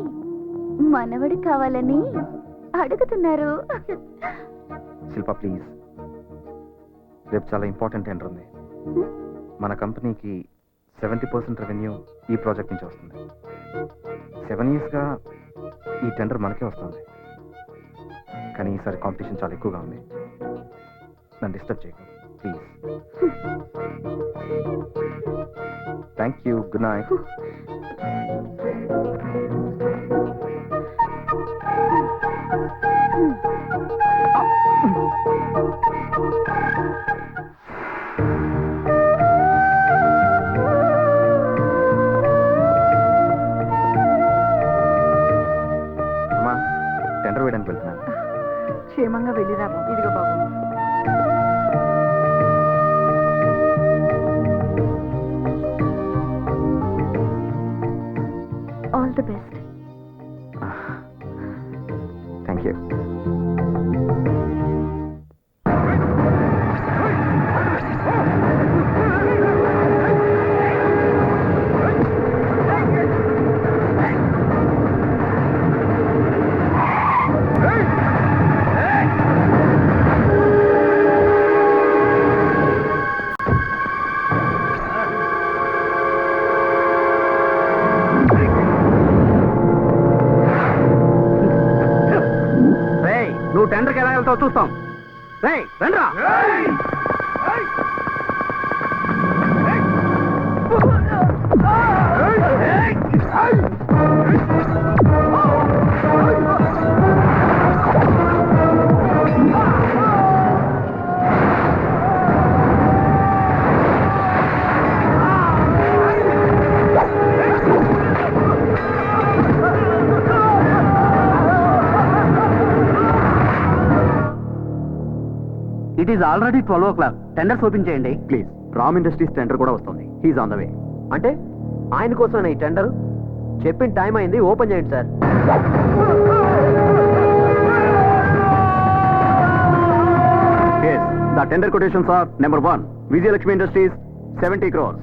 మనవడు కావాలని అడుగుతున్నారు. శిల్ప ప్లీజ్, రేపు చాలా ఇంపార్టెంట్ టెండర్ ఉంది. మన కంపెనీకి 70% రెవెన్యూ ఈ ప్రాజెక్ట్ నుంచి వస్తుంది. 7 yearsగా ఈ టెండర్ మనకే వస్తుంది. కానీ ఈసారి కాంపిటీషన్ చాలా ఎక్కువగా ఉంది. నన్ను డిస్టర్బ్ చేయకు please. Thank you. Good night. రేయ్, రండ్రా. It is already 12 o'clock. Tenders open చేయండి ప్లీజ్. రామ్ ఇండస్ట్రీస్ టెండర్ కూడా వస్తుంది. He's on the way. అంటే ఆయన కోసం ఈ టెండర్ చెప్పిన టైం అయింది, ఓపెన్ చేయండి sir. Yes, the tender quotations are number 1, Vijayalakshmi Industries, 70 crores.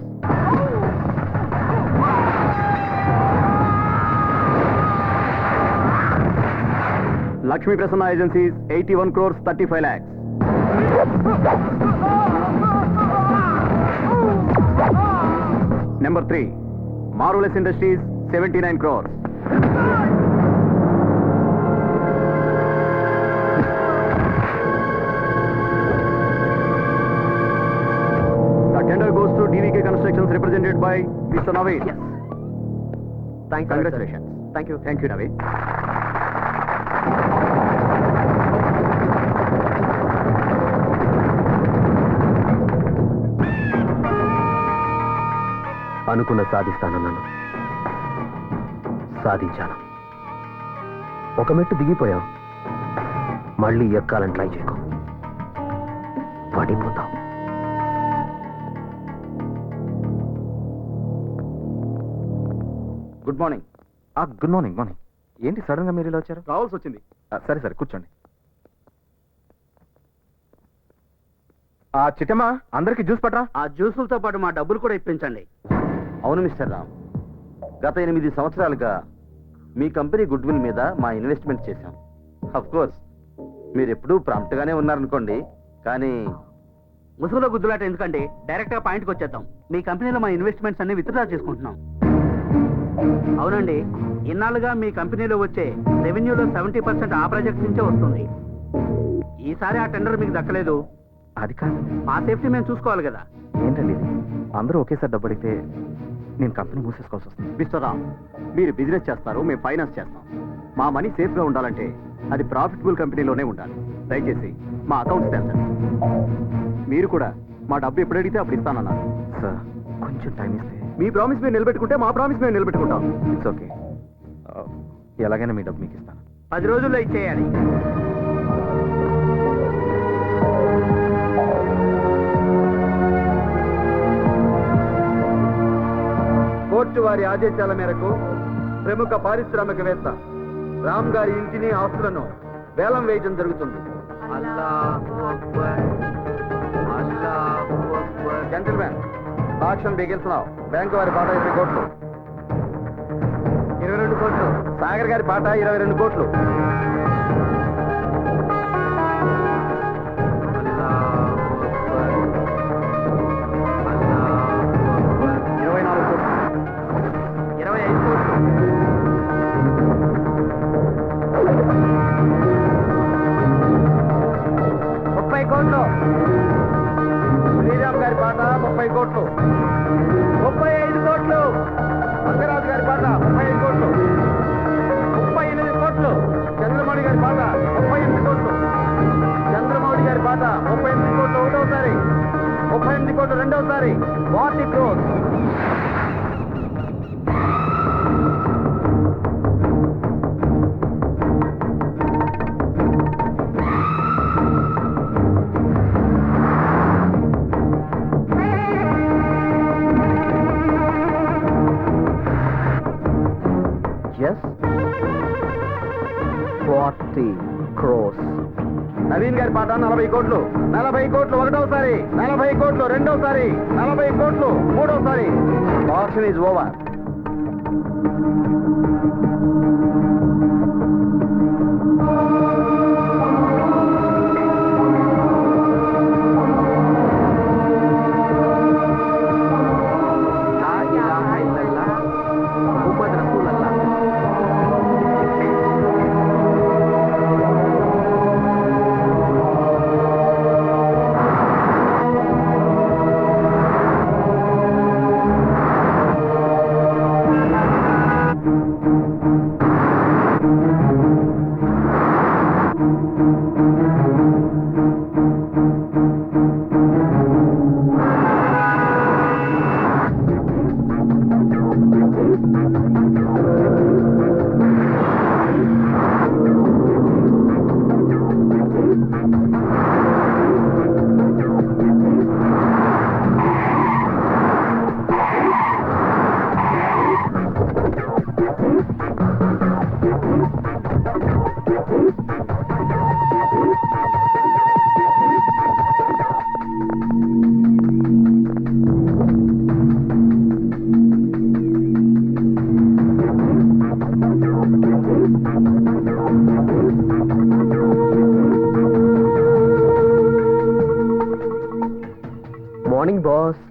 Lakshmi Prasanna Agencies, 81 crores, 35 lakhs. Number 3, Marvelous Industries, 79 crores. The tender goes to DVK Constructions represented by Mr. Naveen. Yes. Thank you. Congratulations. Thank you. Thank you, Naveen. అనుకున్న సాధిస్తానన్నాను, సాధించాను. ఒక మెట్టు దిగిపోయావు, మళ్ళీ ఎక్కాలని try చేయకు, పడిపోతావు. Good morning. Good morning. Morning. ఏంటి sudden గా మీరు ఇలా వచ్చారు? రావాల్సి వచ్చింది. సరే సరే కూర్చోండి. చిట్టమ్మా, అందరికి జ్యూస్ పట్రా. ఆ జ్యూసులతో పాటు మా డబ్బులు కూడా ఇప్పించండి. అవును మిస్టర్ రామ్, గత 8 సంవత్సరాలుగా మీ కంపెనీ గుడ్ విల్ మీద మా ఇన్వెస్ట్మెంట్ చేశాం. అఫ్ కోర్స్ మీరు ఎప్పుడూ ప్రాంప్ట్ గానే ఉన్నారనుకోండి, కానీ ముసుగులో గుద్దులాట ఎందుకంటే డైరెక్ట్ గా పాయింట్కి వచ్చేద్దాం. మీ కంపెనీలో మా ఇన్వెస్ట్మెంట్స్ అన్ని విత్డ్రా చేసుకుంటున్నాం. అవునండి, ఇన్నాళ్ళుగా మీ కంపెనీలో వచ్చే రెవెన్యూలో 70% ఆ ప్రాజెక్ట్ నుంచే వస్తుంది. ఈసారి ఆ టెండర్ మీకు దక్కలేదు. అది కాదు. మా సేఫ్టీ మేము చూసుకోవాలి కదా. ఏంటండి ఇది? అందరూ ఒకేసారి డబ్బు అడిగితే నేను కంపెనీ మూసేసుకోవాల్సి వస్తుంది. మిస్టర్ రామ్, మీరు బిజినెస్ చేస్తారు, మేము ఫైనాన్స్ చేస్తాం. మా మనీ సేఫ్ గా ఉండాలంటే అది ప్రాఫిటబుల్ కంపెనీలోనే ఉండాలి. దయచేసి మా అకౌంట్స్ తెరచండి. మీరు కూడా మా డబ్బు ఎప్పుడు అడిగితే అప్పుడు ఇస్తానన్నారు. సార్, కొంచెం టైం ఇస్తే. మీ ప్రామిస్ మేము నిలబెట్టుకుంటే మా ప్రామిస్ మేము నిలబెట్టుకుంటాం. It's okay. ఎలాగైనా మీ డబ్బు మీకు ఇస్తాను. 10 రోజుల్లో ఇచ్చేయాలి. కోర్టు వారి ఆదేశాల మేరకు ప్రముఖ పారిశ్రామికవేత్త రామ్ గారి ఇంటిని, ఆస్తులను వేలం వేయడం జరుగుతుంది. Gentlemen, auction begins now. Bank వారి పాట 20 కోట్లు. 22 కోట్లు. సాగర్ గారి పాట 22 కోట్లు. 24 కోట్లు. 25 కోట్లు. 30 కోట్లు. శ్రీరామ్ గారి పాట 30 కోట్లు. 35 కోట్లు. రంగరాజు గారి పాట 35 కోట్లు. 38 కోట్లు. చంద్రమౌళి గారి పాట 38 కోట్లు. చంద్రమౌళి గారి పాట 38 కోట్లు ఒకటోసారి. 38 కోట్లు రెండోసారి. 40 crores. Yes? 40 crores. నవీన్ గారి పాట 40 కోట్లు. 40 కోట్లు ఒకటోసారి. 40 కోట్లు రెండోసారి. 40 కోట్లు మూడోసారి. Option is over. Morning boss.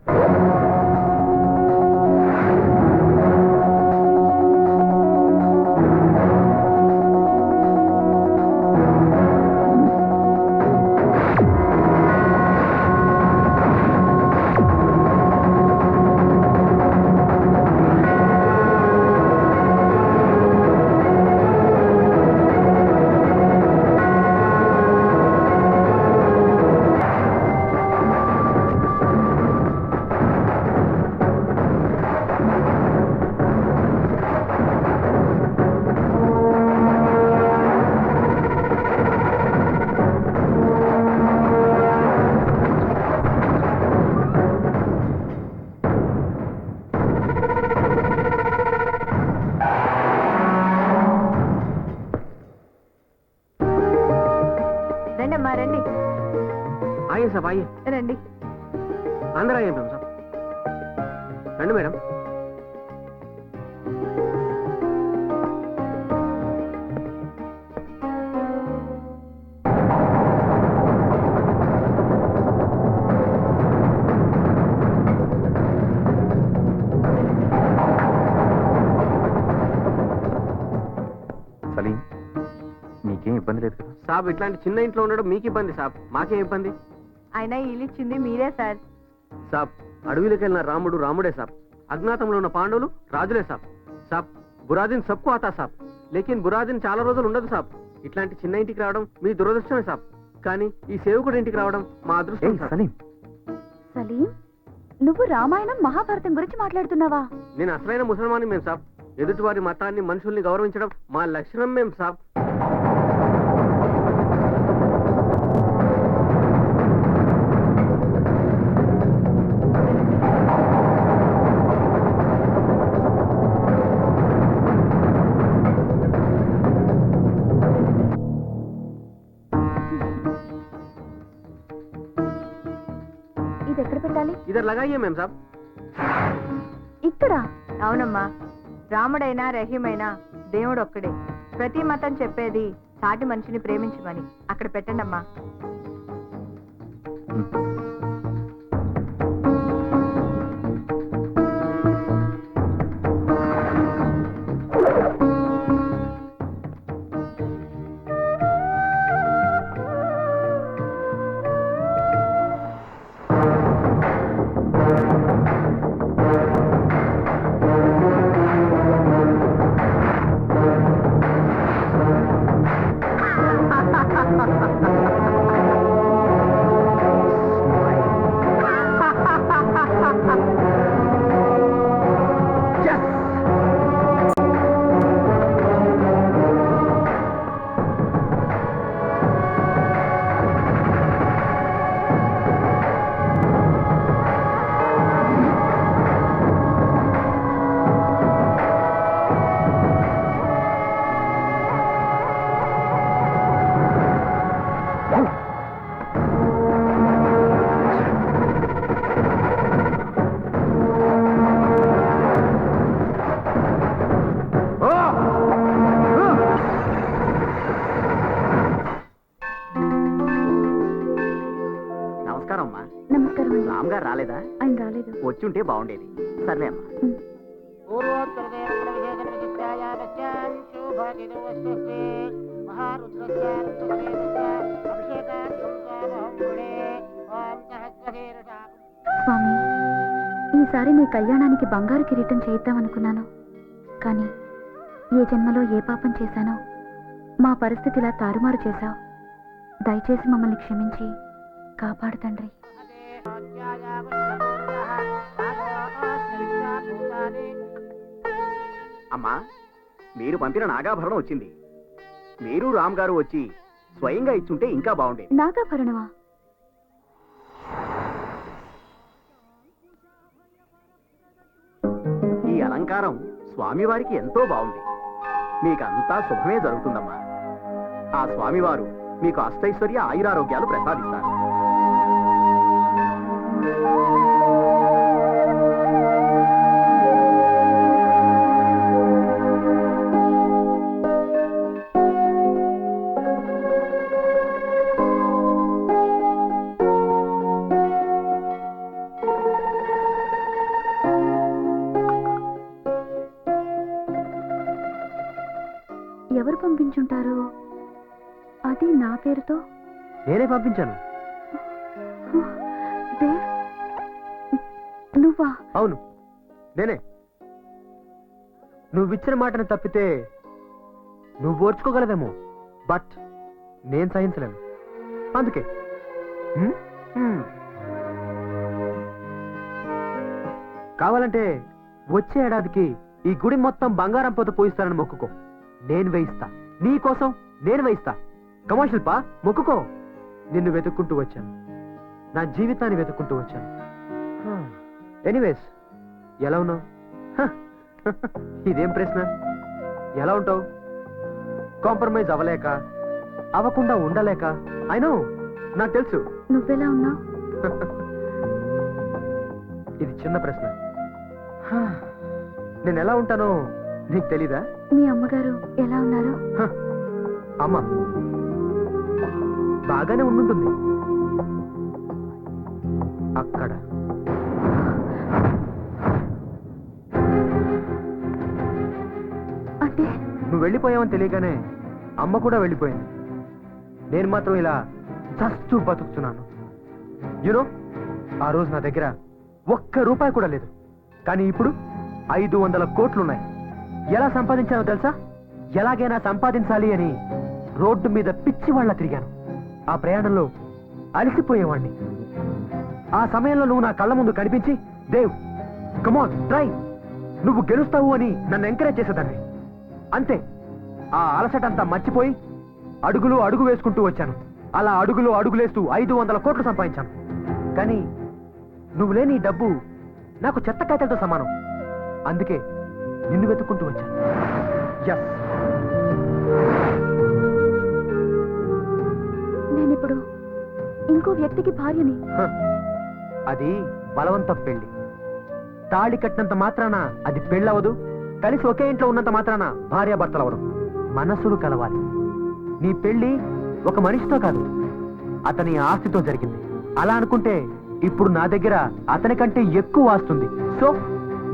రండి అమ్మా రండి आइए साहब आइए. రండి. अंदर आइए मैडम साहब. రండి మేడం. సలీం, మీకేం ఇబ్బంది లేదు కదా? సాబ్ ఇట్లాంటి చిన్న ఇంట్లో ఉండడం మీకు ఇబ్బంది సాబ్, మాకేం ఇబ్బంది? అయినా ఇల్లు ఇచ్చింది మీరే సార్. సాబ్ అడవిలోకి వెళ్ళిన రాముడు రాముడే సాబ్, అజ్ఞాతంలో ఉన్న పాండవులు రాజులే సాబ్. సాబ్ బురాదిన్ సబ్కు ఆతా సాబ్, లేకిన్ బురాదిన్ చాలా రోజులు ఉండదు సాబ్. ఇట్లాంటి చిన్న ఇంటికి రావడం మీ దురదృష్టమే సాబ్, కానీ ఈ సేవకుడి ఇంటికి రావడం మా అదృష్టం సాబ్. సలీం, సలీం, నువ్వు రామాయణం మహాభారతం గురించి మాట్లాడుతున్నావా? నేను అసలైన ముసల్మాని మేము సాబ్. ఎదుటివారి మతాన్ని మనుషుల్ని గౌరవించడం మా లక్షణం మేము సాబ్. ఇది ఎక్కడ పెట్టాలి? ఇద్దరు లగాయే మేము సాబ్. ఇక్కడ. అవునమ్మా, రాముడైనా రహీమైనా దేవుడు ఒక్కడే. ప్రతి మతం చెప్పేది సాటి మనిషిని ప్రేమించమని. అక్కడ పెట్టండి అమ్మా. నమస్కారం అమ్మా. నమస్కారం అండి. రామ్ గారు రాలేదా? ఆయన రాలేదు. వచ్చి ఉంటే బాగుండేది. సర్లే అమ్మా. స్వామి, ఈసారి నీ కళ్యాణానికి బంగారు కిరీటం చేద్దామనుకున్నాను, కానీ ఏ జన్మలో ఏ పాపం చేశానో మా పరిస్థితి ఇలా తారుమారు చేశావు. దయచేసి మమ్మల్ని క్షమించి కాపాడు తండ్రి. అమ్మా, మీరు పంపిన నాగాభరణం వచ్చింది. మీరు రామ్ గారు వచ్చి స్వయంగా ఇచ్చుంటే ఇంకా బాగుండేది. నాగాభరణమా? ఈ అలంకారం స్వామివారికి ఎంతో బాగుంది. మీకంతా శుభమే జరుగుతుందమ్మా. ఆ స్వామివారు మీకు అష్టైశ్వర్య ఆయురారోగ్యాలు ప్రసాదిస్తారు. పంపించుంటారు? అది నా పేరుతో. నేనే పంపించాను. దేవ్, నువ్వా? అవును, నేనే. నువ్విచ్చిన మాటను తప్పితే నువ్వు ఓర్చుకోగలవేమో, బట్ నేను సహించలేను. అందుకే కావాలంటే వచ్చే ఏడాదికి ఈ గుడి మొత్తం బంగారం పోత పోయిస్తానని మొక్కుకో. నేను వేయిస్తా, నీ కోసం నేను వేయిస్తా. కమా శిల్ప, మొక్కుకో. నిన్ను వెతుక్కుంటూ వచ్చాను, నా జీవితాన్ని వెతుక్కుంటూ వచ్చాను. ఎనీవేస్, ఎలా ఉన్నావు? ఇదేం ప్రశ్న? ఎలా ఉంటావు? కాంప్రమైజ్ అవ్వలేక, అవ్వకుండా ఉండలేక. అయినో, నాకు తెలుసు. నువ్వెలా ఉన్నావు? ఇది చిన్న ప్రశ్న. నేను ఎలా ఉంటానో నీకు తెలీదా? మీ అమ్మగారు ఎలా ఉన్నారు? అమ్మ బాగానే ఉండుంటుంది. అక్కడ అంటే నువ్వు వెళ్ళిపోయావని తెలియగానే అమ్మ కూడా వెళ్ళిపోయింది. నేను మాత్రం ఇలా చస్తూ బతుకుతున్నాను. యూనో, ఆ రోజు నా దగ్గర ₹1 కూడా లేదు. కానీ ఇప్పుడు 500 కోట్లున్నాయి. ఎలా సంపాదించానో తెలుసా? ఎలాగైనా సంపాదించాలి అని రోడ్డు మీద పిచ్చి వాళ్ళ తిరిగాను. ఆ ప్రయాణంలో అలసిపోయేవాణ్ణి. ఆ సమయంలో నువ్వు నా కళ్ళ ముందు కనిపించి, దేవ్ కమాన్ ట్రై, నువ్వు గెలుస్తావు అని నన్ను ఎంకరేజ్ చేసేదాన్ని. అంతే, ఆ అలసటంతా మర్చిపోయి అడుగులు అడుగు వేసుకుంటూ వచ్చాను. అలా అడుగులు అడుగులేస్తూ 500 కోట్లు సంపాదించాను. కానీ నువ్వు లేని ఈ డబ్బు నాకు చెత్త కాయతలతో సమానం. అందుకే నిన్ను వెతుక్కుంటూ వచ్చాను. ఎస్, నేనిప్పుడు ఇంకో వ్యక్తికి భార్యని. అది బలవంత పెళ్లి. తాళి కట్టినంత మాత్రాన అది పెళ్ళవదు. కలిసి ఒకే ఇంట్లో ఉన్నంత మాత్రాన భార్యాభర్తలవరు. మనసులు కలవాలి. నీ పెళ్లి ఒక మనిషితో కాదు, అతని ఆస్తితో జరిగింది. అలా అనుకుంటే ఇప్పుడు నా దగ్గర అతని కంటే ఎక్కువ ఆస్తుంది. సో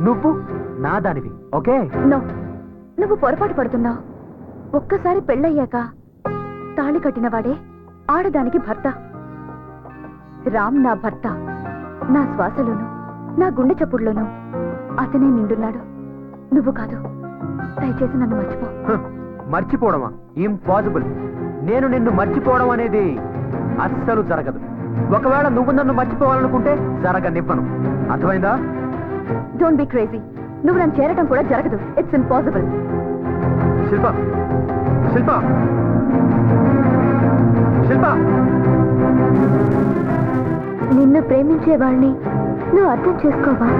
నువ్వు నా దానివి. ఓకే? నో, నువ్వు పొరపాటు పడుతున్నావు. ఒక్కసారి పెళ్ళయ్యాక తాళి కట్టినవాడే ఆడదానికి భర్త. రామ్ నా భర్త. నా శ్వాసలోను, నా గుండె చప్పుడులోను అతనే నిండున్నాడు, నువ్వు కాదు. దయచేసి నన్ను మర్చిపో. మర్చిపోవడమా? ఇంపాసిబుల్. నేను నిన్ను మర్చిపోవడం అనేది అస్సలు జరగదు. ఒకవేళ నువ్వు నన్ను మర్చిపోవాలనుకుంటే జరగనివ్వను. అర్థమైందా? Don't be crazy. నువ్వు నన్ను చేరటం కూడా జరగదు. It's impossible. శిల్ప, శిల్ప, శిల్ప, నిన్ను ప్రేమించే వాళ్ళని నువ్వు అర్థం చేసుకోవా?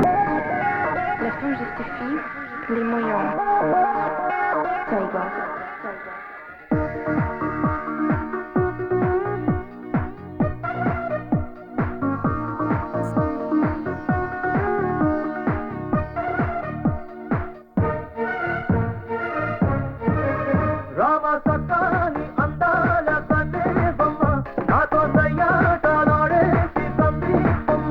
రామ సకాని అందాల కన్నే బొమ్మ, నాతో సయ్యాటలాడేసి తంది బొమ్మ.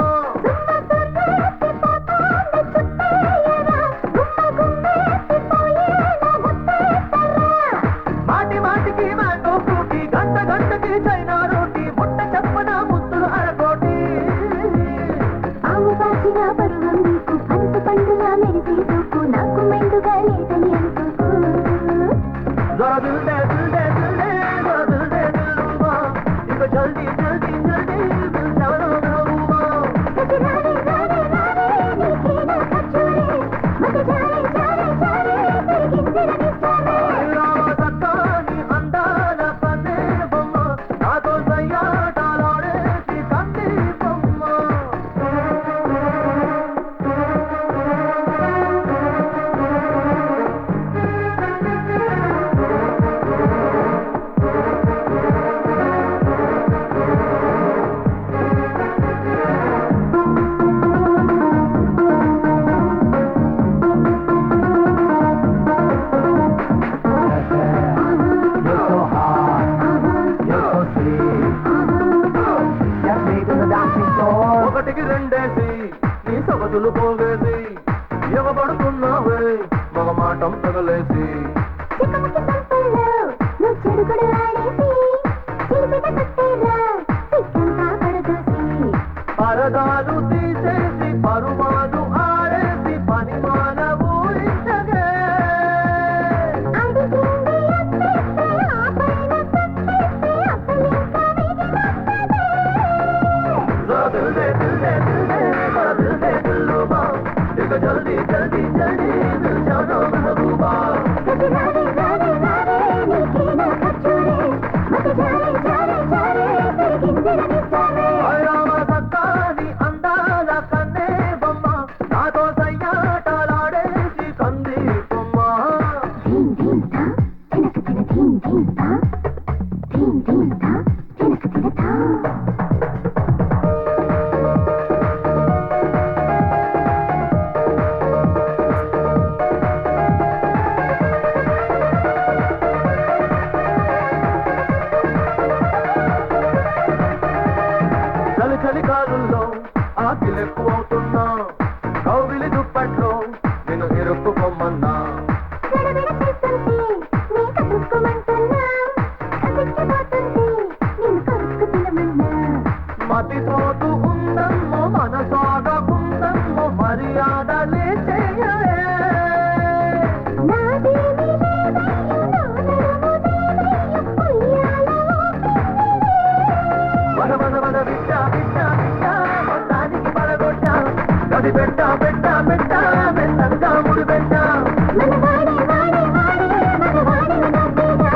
మాటి మాటికి మ్యాంగో ఫ్రూటీ, గంట గంటకి చైనా రోటీ, ముట్ట చెప్పన ముద్దులు అరకోటి. ఆవు పాచిన పరువం నీకు పనస పండుగ మెరిసే చూపు నాకు మెండుగా లేదని అనుకోకు. జరా దిల్ దే దిల్ దే దిల్ దే, జరా దిల్ దే దిల్ రూబా, ఇక జల్దీ జల్దీ జల్దీ దిల్ జవరో రూబా. రారే రారే రారే నీకే నా కచ్చూరే, మగ జారే జారే జారే తిరిగిందిరనిస్తానే. రామ సకాని అందాల కన్నే బొమ్మ, నాతో సయ్యాటలాడేసి తంది బొమ్మ. You're so hot, you're so sweet. Just meet in the dancing floor. ఒకటికి రెండేసి నీ సొగసులు పోగేసి ఎగబడుతున్నావే మగ మాటం తగలేసి. చిక్కముకి సంపల్లో పోతున్నా కౌగిలి దుప్పట్లో నేను ఇరుక్కుపోమన్నా గడబిడ చేస్తుంటే నీ కసుక్కుమంటున్నా కసిక్కిపోతుంటే నిన్ను కొరుక్కు తినమన్నా మతిపోతూ ఉందమ్మో మనసాగకుందమ్మో మర్యాదలే చేయలే నాదేవి దేవయ్యో నా నడుము దేవయ్యో ఉయ్యాల మన మన మన బిడ్డ బిడ్డ బిడ్డ మొత్తానికి పడగొట్టా గది పెట్ట పెట్ట పెట్ట మెత్తంగా ముడి పెట్ట మన వాడే వాడే వాడే మగవాడే నవ్వేగా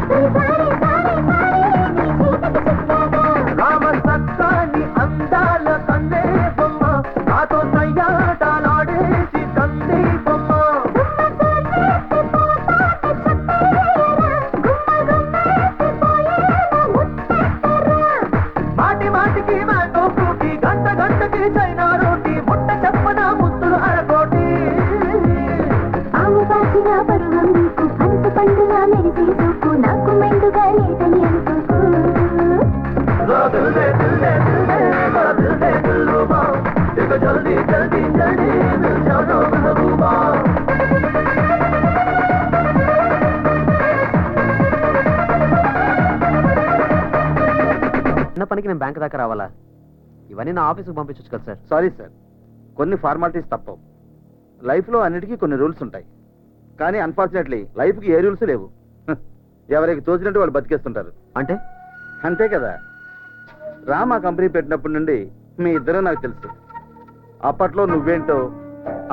తొలిసారి సారే సారే నీ చీకటి చిక్కాగా రామ సక్కాని అందాల కందే బొమ్మ నాతో సయ్యాటలాడేసి కంది బొమ్మ మాటి మాటికి మ్యాంగో ఫ్రూటీ గంట గంటకి చైనా రోటీ ముట్ట చెప్పన ముద్దులు అరకోటి ఆవు పాచిన పరువం నీకు మనసు పండుగ మెరిసే చూపు నాకు మెండుగా లేదని అనుకోకు దిల్దే దిల్దే దిల్దే బడా దిల్దే దిల్రుబా ఇక జల్దీ జల్దీ జల్దీ మిల్ జానో మెహబూబా చిన్న పనికి నేను బ్యాంక్ దాకా రావాలా? ఇవన్నీ నా ఆఫీస్కి పంపించచ్చు కదా సార్. సారీ సార్, కొన్ని ఫార్మాలిటీస్ తప్పవు. లైఫ్లో అన్నిటికీ కొన్ని రూల్స్ ఉంటాయి, కానీ అన్ఫార్చునేట్లీ లైఫ్కి ఏ రూల్స్ లేవు. ఎవరికి తోచినట్టు వాళ్ళు బతికేస్తుంటారు. అంటే అంతే కదా. రామ్ ఆ కంపెనీ పెట్టినప్పటి నుండి మీ ఇద్దరూ నాకు తెలుసు. అప్పట్లో నువ్వేంటో,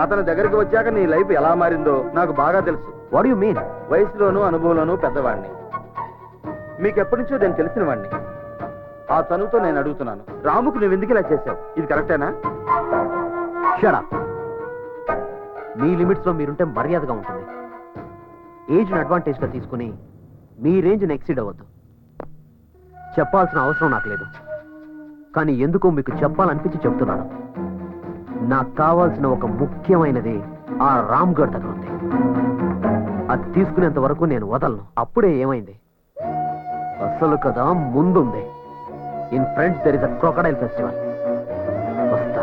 అతని దగ్గరికి వచ్చాక నీ లైఫ్ ఎలా మారిందో నాకు బాగా తెలుసు. What you mean? వయసులోనూ అనుభవంలోనూ పెద్దవాడిని, మీకెప్పటి నుంచో నేను తెలిసిన వాడిని. ఆ చనువుతో నేను అడుగుతున్నాను, రాముకు నువ్వు ఎందుకు ఇలా చేశావు? ఇది కరెక్టేనా? Shut up. మీ లిమిట్స్ లో మీరుంటే మర్యాదగా ఉంటుంది. ఏజ్ అడ్వాంటేజ్ గా తీసుకుని మీ రేంజ్ ఎక్సీడ్ అవ్వద్దు. చెప్పాల్సిన అవసరం నాకు లేదు, కానీ ఎందుకో మీకు చెప్పాలనిపించి చెప్తున్నాను. నాకు కావాల్సిన ఒక ముఖ్యమైనది ఆ రామ్ గఢ్ దగ్గర ఉంది. అది తీసుకునేంత వరకు నేను వదలను. అప్పుడే ఏమైంది? అసలు కదా ముందుంది. In friends there is a crocodile festival. వస్తా.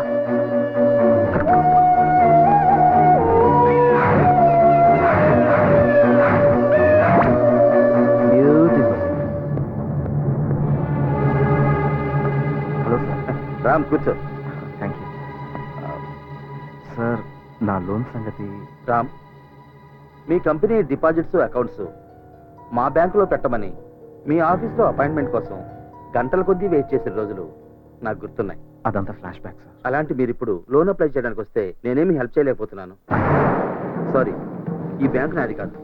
బ్యూటిఫుల్. Hello sir. రామ్ కూర్చో. Thank you sir. నా లోన్ సంగతి. రామ్, మీ కంపెనీ డిపాజిట్స్ అకౌంట్స్ మా బ్యాంకులో పెట్టమని మీ ఆఫీస్లో అపాయింట్మెంట్ కోసం గంటల కొద్దీ వెయిట్ చేసిన రోజులు నాకు గుర్తున్నాయి. అదంతా ఫ్లాష్ బ్యాక్ సార్. అలాంటి మీరు ఇప్పుడు లోన్ అప్లై చేయడానికి వస్తే నేనేమి హెల్ప్ చేయలేకపోతున్నాను. సారీ, ఈ బ్యాంక్ నాది కాదు,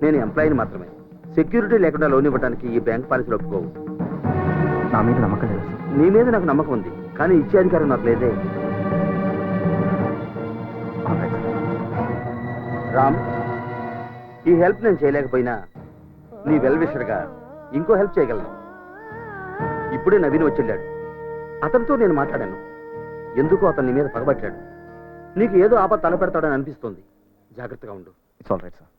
నేను ఎంప్లాయీని మాత్రమే. సెక్యూరిటీ లేకుండా లోన్ ఇవ్వడానికి ఈ బ్యాంక్ పాలసీలు ఒప్పుకోవు. నా మీద నమ్మకం లేదు సార్. నీ మీద నాకు నమ్మకం ఉంది, కానీ ఇచ్చే అధికారం నాకు లేదే. రామ్, ఈ హెల్ప్ నేను చేయలేకపోయినా నీ వెల్ విషర్గా ఇంకో హెల్ప్ చేయగలను. ఇప్పుడే నవీన్ వచ్చేళ్ళాడు. అతనితో నేను మాట్లాడాను. ఎందుకో అతను నీ మీద పగబట్టాడు. నీకు ఏదో ఆపద తలపెడతాడని అనిపిస్తోంది. జాగ్రత్తగా ఉండు. It's all right sir.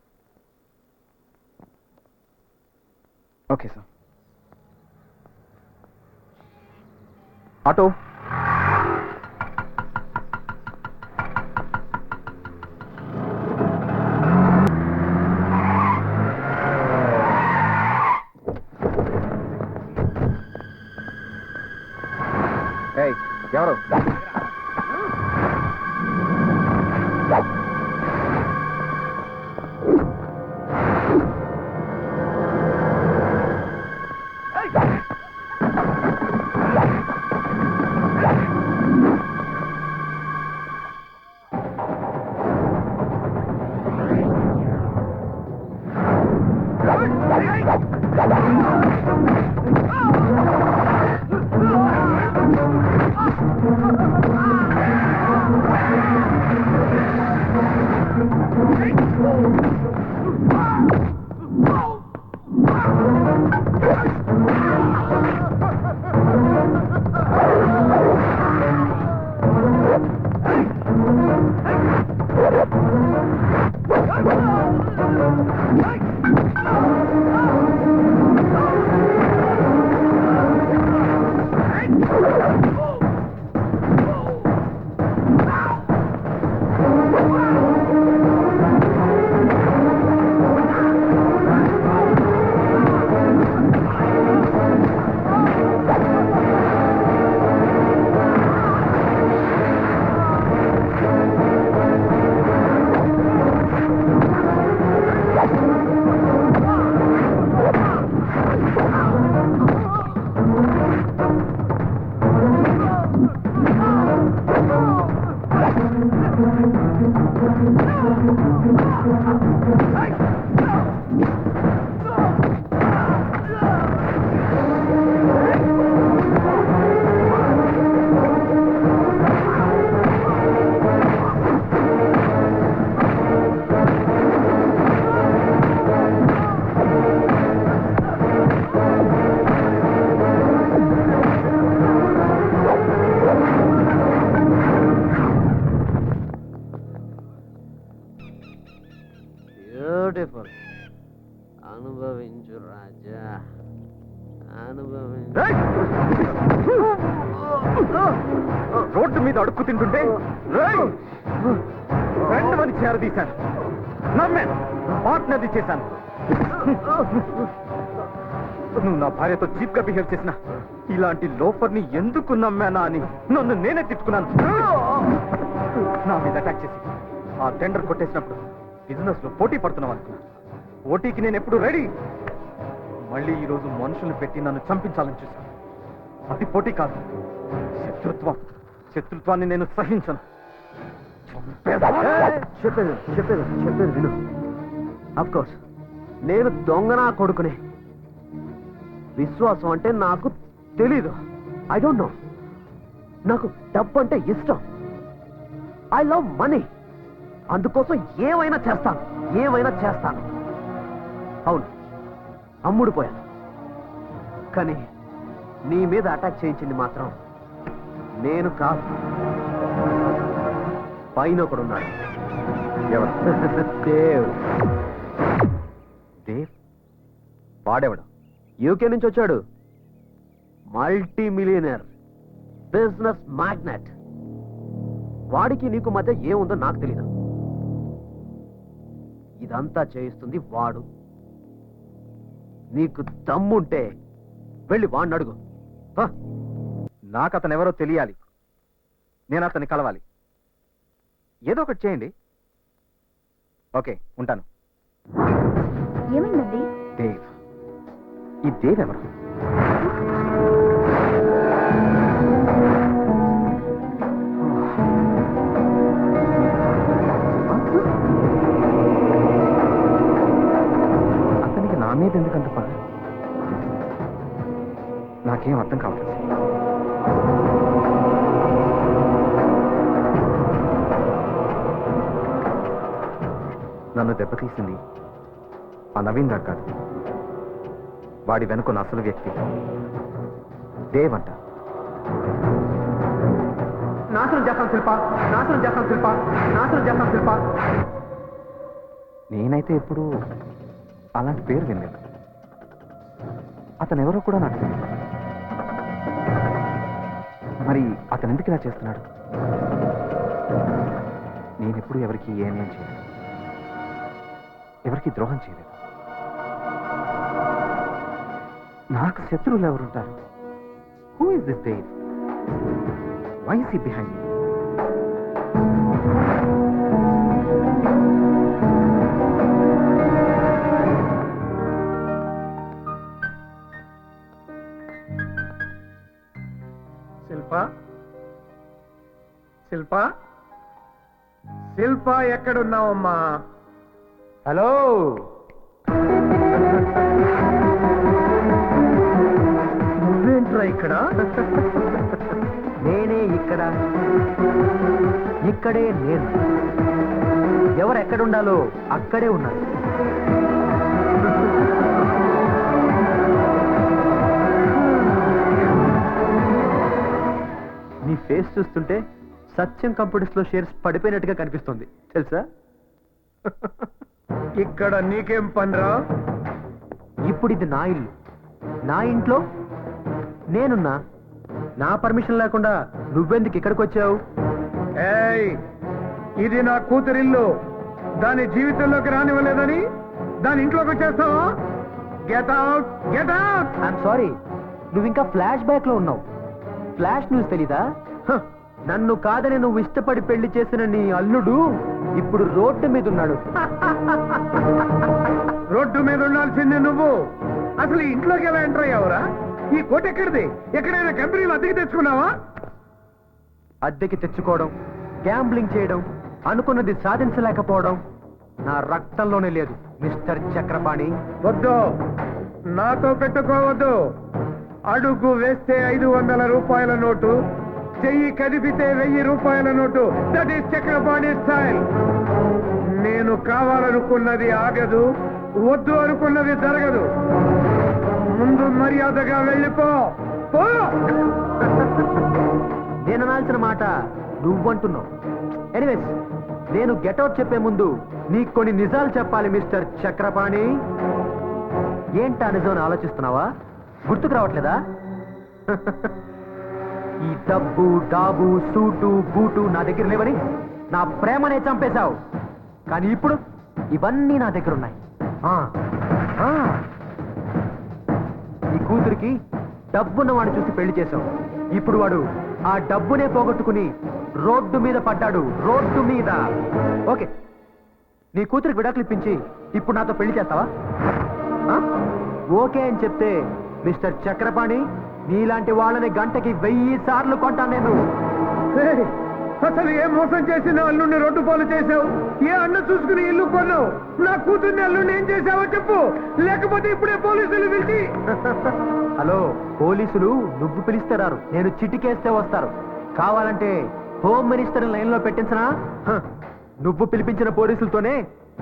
Okay sir. Auto. ఎవరు? బ్యూటిఫుల్. అనుభవించు రాజా, అనుభవించు. రోడ్డు మీద అడుక్కు తింటుంటే రెండు మంది చేరదీశాను, నమ్మాను, పార్ట్నర్ది చేశాను. నువ్వు నా భార్యతో చీప్ గా బిహేవ్ చేసిన ఇలాంటి లోఫర్ని ఎందుకు నమ్మానా అని నన్ను నేనే తిట్టుకున్నాను. నా మీద అటాక్ చేసి ఆ టెండర్ కొట్టేసినప్పుడు బిజినెస్ లో పోటీ పడుతున్నావు అనుకున్నా. పోటీకి నేను ఎప్పుడు రెడీ. మళ్ళీ ఈ రోజు మనుషులు పెట్టి నన్ను చంపించాలని చూశాను. అది పోటీ కాదు, శత్రుత్వం. శత్రుత్వాన్ని నేను సహించను. చెప్పేది విను. అఫ్ కోర్స్ నేను దొంగనా కొడుకునే. విశ్వాసం అంటే నాకు తెలీదు. I don't know. నాకు డబ్బు అంటే ఇష్టం. I love money. అందుకోసం ఏమైనా చేస్తాను. అవును, అమ్ముడుపోయాను. కానీ నీ మీద అటాక్ చేయించింది మాత్రం నేను కాదు, పైన ఒకడున్నాడు. ఎవరు? దేవ్. దేవ్? వాడెవడు? యూకే నుంచి వచ్చాడు. Multi millionaire, business magnate. వాడికి నీకు మధ్య ఏముందో నాకు తెలీదు. ఇదంతా చేయిస్తుంది వాడు. నీకు దమ్ముంటే వెళ్ళి వాడిని అడుగు. నాకు అతను ఎవరో తెలియాలి. నేను అతన్ని కలవాలి. ఏదో ఒకటి చేయండి. ఓకే, ఉంటాను. ఏమైందండి? దేవ్. ఈ దేవ్ ఎవరు? అతనికి నా మీద ఎందుకంత పని? నాకేం అర్థం కావట్లేదు. నన్ను దెబ్బతీసింది ఆ నవీన్ గారు కాదు. వాడి వెనుకున్న అసలు వ్యక్తి దేవ్ అంట. నాశనం చేస్తాం శిల్ప. నేనైతే ఎప్పుడు అలాంటి పేరు వినలేదు. అతను ఎవరో కూడా నాకు తెలియదు. మరి అతను ఎందుకు ఇలా చేస్తున్నాడు? నేనెప్పుడు ఎవరికి ఏ అన్యాయం చేయలేదు, ఎవరికి ద్రోహం చేయలేదు. నాకు శత్రువులు ఎవరుంటారు? Who is this Dev? Why is he behind me? Shilpa ఎక్కడున్నావమ్మా? హలో. నువ్వేంట్రా ఇక్కడ? నేనే ఇక్కడ, ఇక్కడే నేను. ఎవరు ఎక్కడుండాలో అక్కడే ఉన్నారు. నీ ఫేస్ చూస్తుంటే సత్యం కంప్యూటర్స్ లో షేర్స్ పడిపోయినట్టుగా కనిపిస్తుంది తెలుసా? ఇక్కడ నీకేం పనిరా? ఇప్పుడు ఇది నా ఇల్లు, నా ఇంట్లో నేనున్నా. నా పర్మిషన్ లేకుండా నువ్వెందుకు ఇక్కడికి వచ్చావు? ఏయ్, ఇది నా కూతురిల్లు. దాని జీవితంలోకి రానివ్వలేదని దాని ఇంట్లోకి వచ్చేస్తావా? Get out, get out. I'm sorry, నువ్వు ఇంకా ఫ్లాష్ బ్యాక్ లో ఉన్నావు. ఫ్లాష్ న్యూస్ తెలీదా? నన్ను కాదని నువ్వు ఇష్టపడి పెళ్లి చేసిన నీ అల్లుడు ఇప్పుడు రోడ్డు మీద ఉన్నాడు. రోడ్డు మీద ఉండాల్సిందే నువ్వు. అసలు ఈ ఇంట్లోకి ఎలా ఎంటర్ అయ్యావురా? ఈ కోట ఎక్కడిది? ఎక్కడైనా కంపెనీలు అద్దెకి తెచ్చుకున్నావా? అద్దెకి తెచ్చుకోవడం, గ్యాంబ్లింగ్ చేయడం, అనుకున్నది సాధించలేకపోవడం నా రక్తంలోనే లేదు మిస్టర్ చక్రపాణి. వద్దు, నాతో పెట్టుకోవద్దు. అడుగు వేస్తే 500 రూపాయల నోటు, చెయ్యి కదిపితే 1000 రూపాయల note. That is Chakrapani style. నేను కావాలనుకున్నది ఆగదు, వద్దు అనుకున్నది జరగదు. ముందు మర్యాదగా వెళ్ళిపో. పో. నేను అనాల్సిన మాట నువ్వంటున్నావు. ఎనీవేస్, నేను గెటౌట్ చెప్పే ముందు నీకు కొన్ని నిజాలు చెప్పాలి మిస్టర్ చక్రపాణి. ఏంటా నిజం ఆలోచిస్తున్నావా? గుర్తుకు రావట్లేదా? ఈ డబ్బు డాబు సూటు బూటు నా దగ్గర లేవని నా ప్రేమనే చంపేశావు. కానీ ఇప్పుడు ఇవన్నీ నా దగ్గర ఉన్నాయి. ఈ కూతురికి డబ్బున్న వాడిని చూసి పెళ్లి చేశావు. ఇప్పుడు వాడు ఆ డబ్బునే పోగొట్టుకుని రోడ్డు మీద పడ్డాడు. రోడ్డు మీద. ఓకే, నీ కూతురికి విడాకులు ఇప్పించి ఇప్పుడు నాతో పెళ్లి చేస్తావా? ఓకే అని చెప్తే మిస్టర్ చక్రపాణి, నీలాంటి వాళ్ళని గంటకి 1000 సార్లు కొంటాను నేను. ఏయ్, అసలు ఏ మోసం చేసి నా అల్లుడిని రోడ్డు పాలు చేశావు? ఏ అన్న చూసుకుని ఇల్లు కొన్నావు? నా కూతుర్ని అల్లుడిని ఏం చేశావో చెప్పు, లేకపోతే ఇప్పుడే పోలీసులు పిలిచి. హలో, పోలీసులు నువ్వు పిలిస్తే రారు, నేను చిటికేస్తే వస్తారు. కావాలంటే హోమ్ మినిస్టర్ లైన్ లో పెట్టించనా? నువ్వు పిలిపించిన పోలీసులతోనే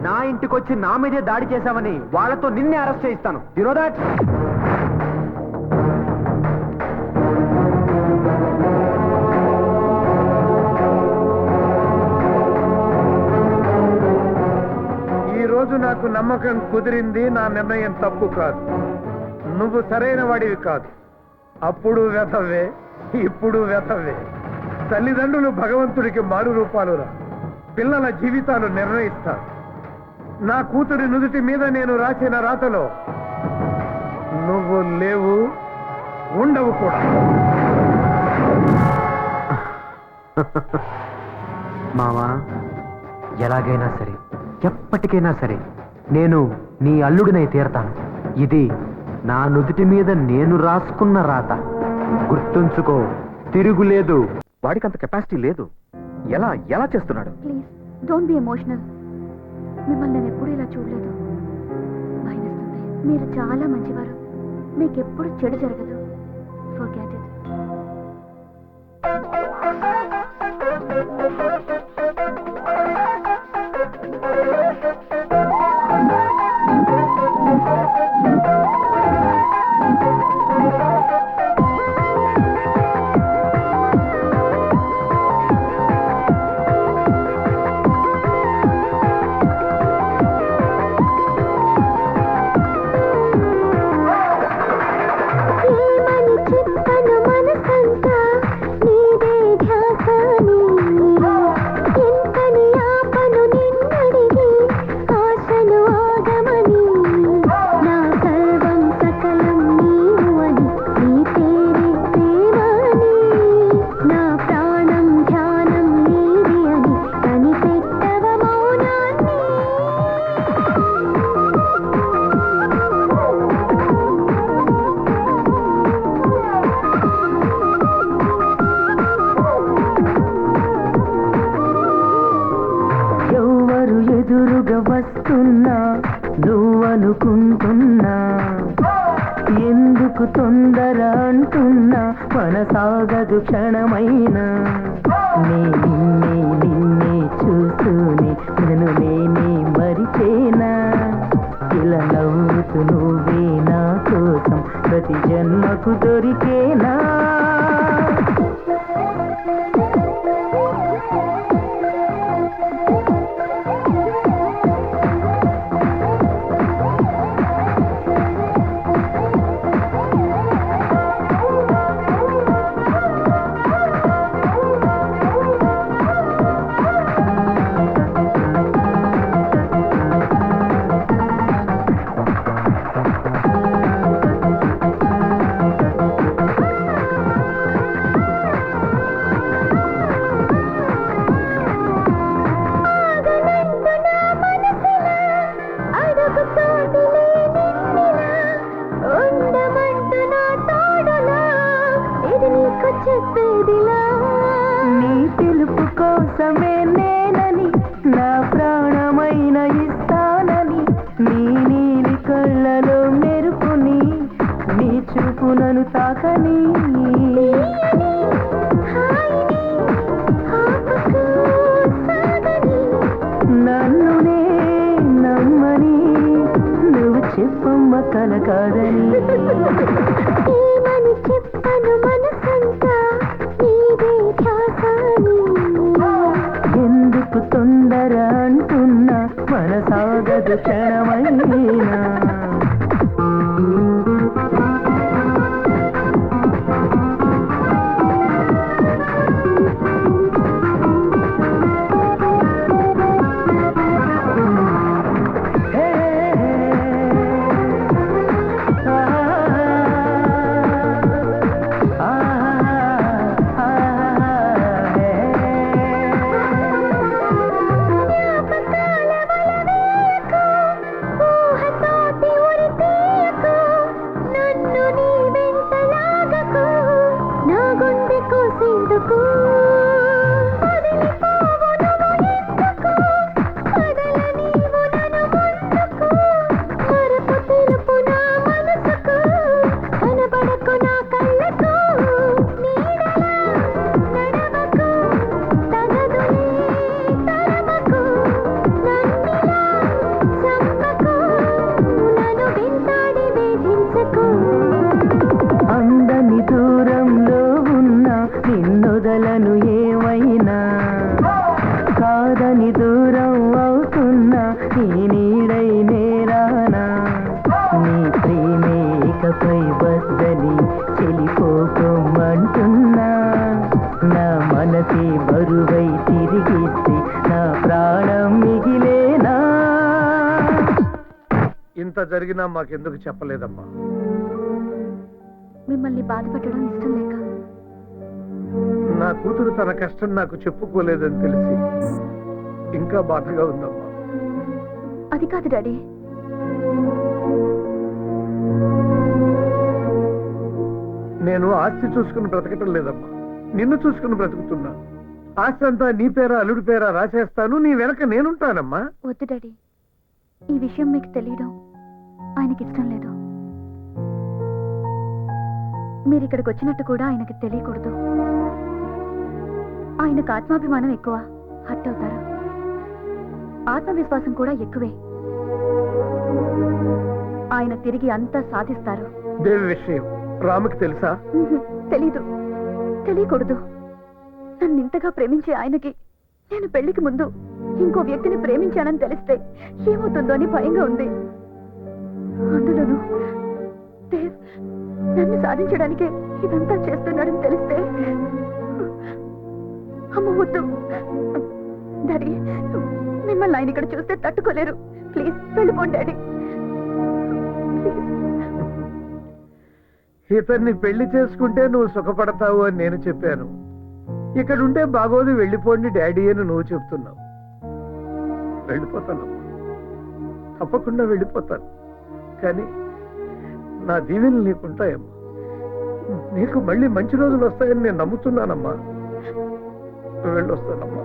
నా ఇంటికొచ్చి నా మీదే దాడి చేశావని వాళ్ళతో నిన్నే అరెస్ట్ చేయిస్తాను. You know that? ఈ రోజు నాకు నమ్మకం కుదిరింది. నా నిర్ణయం తప్పు కాదు. నువ్వు సరైన వాడివి కాదు. అప్పుడు వెతవే, ఇప్పుడు వెతవే. తల్లిదండ్రులు భగవంతుడికి మారు రూపాలు రా. పిల్లల జీవితాలు నిర్ణయిస్తారు. నా కూతురి నుదుటి మీద నేను రాసిన రాతలో నువ్వు లేవు, ఉండవు కూడా. మావా, ఎలాగైనా సరే, ఎప్పటికైనా సరే నేను నీ అల్లుడినై తీరతాను. ఇది నా నుదుటి మీద నేను రాసుకున్న రాత. గుర్తుంచుకో, తిరుగులేదు. వాడికి అంత కెపాసిటీ లేదు. ఎలా ఎలా చేస్తున్నాడు? Please don't be emotional. మిమ్మల్ని నేను ఎప్పుడు ఇలా చూడలేదు. భయమేస్తుంది. మీరు చాలా మంచివారు. మీకెప్పుడు చెడు జరగదు. Forget it. ఏమని చెప్పను మనసంతా నీదే ధ్యాసని, ఎంతని ఆపను నిన్నడిగి ఆశను ఆగమని. నా సర్వం సకలం నీవు అని, నీ పేరే ప్రేమని. నా ప్రాణం ధ్యానం నీది అని కనిపెట్టవ మౌనాన్ని. ఎవరు ఎదురుగా వస్తున్నా నువ్వనుకుంటున్నా, ఎందుకు తొందర అంటున్నా మనసాగదు క్షణమైనా. నిన్నే చూస్తూనే నన్ను నేనే మరిచేనా. ఇలా నవ్వుతూ నువ్వే నా కోసం ప్రతి జన్మకు దొరికేనా. ఆగనంటు నా మనసులా, అడుగుతోటి నిన్నిలా, ఉండమంటు నా తోడులా, ఇది నీకు చెప్పేదిలా. నీ పిలుపు కోసమే నేనని నన్ను తాకని నన్ను నే నమ్మని నువ్వు చెప్పమ్మ కల కాదని ఏమని చెప్పను మనసంతా నీదే ధ్యాసని ఎందుకు తొందర అంటున్నా మనసాగదు క్షణమైనా ఊహతోటి ఉరితీయకు నన్ను నీ వెంటలాగకు నా గుండె కోసేందుకు వదిలిపోవు నువ్వు ఎందుకు వదల నీవు నన్ను ముందుకు మరపు తెలుపు నా మనసుకు కనబడకు నా కళ్ళకు నీడలా నడవకు తగదులే తరమకు నన్నిలా చంపకు నన్ను వెంటాడి వేధించకు అందని దూరంలో ఉన్న నిన్నొదలను ఏమైనా కాదని దూరం అవుతున్నా నీ నీడై నేరానా నీ ప్రేమే ఇకపై వద్దని చెలిపోకోమంటున్నా నా మనసే బరువై తిరిగిస్తే నా ప్రాణం మిగిలేనా ఇంత జరిగినా మాకెందుకు చెప్పలేదమ్మా? మిమ్మల్ని బాధపెట్టడం ఇష్టం లేక నా కూతురు తన కష్టం నాకు చెప్పుకోలేదని తెలిసి ఇంకా బాధగా ఉందమ్మా. అది కాదు డాడీ. నేను ఆస్తి చూసుకుని బ్రతకటం లేదమ్మా, నిన్ను చూసుకుని బ్రతుకుతున్నా. ఆస్తి అంతా నీ పేరా అల్లుడి పేరా రాసేస్తాను, నీ వెనక నేనుంటానమ్మా. వద్దు డాడీ, ఈ విషయం మీకు తెలియడం ఆయనకి ఇష్టం లేదు. మీరు ఇక్కడికి వచ్చినట్టు కూడా ఆయనకి తెలియకూడదు. ఆయనకు ఆత్మాభిమానం ఎక్కువ, హర్ట్ అవుతారు. ఆత్మవిశ్వాసం కూడా ఎక్కువే. ఆయన తిరిగి అంతా సాధిస్తారు. దేవి విషయం రాముకి తెలుసా? తెలీదు, తెలియకూడదు. నన్ను ఇంతగా ప్రేమించే ఆయనకి నేను పెళ్లికి ముందు ఇంకో వ్యక్తిని ప్రేమించానని తెలిస్తే ఏమవుతుందో అని భయంగా ఉంది. అందులోనూ దేవ్ నన్ను సాధించడానికే ఇదంతా చేస్తున్నాడని తెలిస్తే అమ్మ వద్దు. డాడీ, మిమ్మల్ని ఆయన ఇక్కడ చూస్తే తట్టుకోలేరు. ప్లీజ్ వెళ్ళిపోండి డాడీ. ఇతన్ని పెళ్లి చేసుకుంటే నువ్వు సుఖపడతావు అని నేను చెప్పాను. ఇక్కడుంటే బాగోదు, వెళ్ళిపోండి డాడీ అని నువ్వు చెప్తున్నావు. వెళ్ళిపోతానమ్మా, తప్పకుండా వెళ్ళిపోతాను. కానీ నా దీవెనలు నీకుంటాయమ్మా. నీకు మళ్ళీ మంచి రోజులు వస్తాయని నేను నమ్ముతున్నానమ్మా. వెళ్ళొస్తానమ్మా.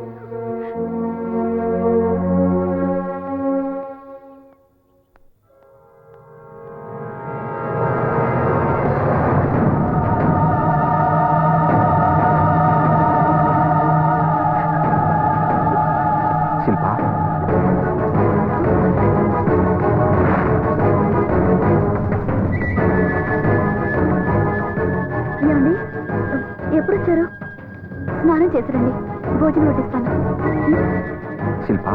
శిల్పా, ఏమండి, ఎప్పుడు వచ్చారు? స్నానం చేసిరండి, భోజనం వడ్డిస్తాను. శిల్పా,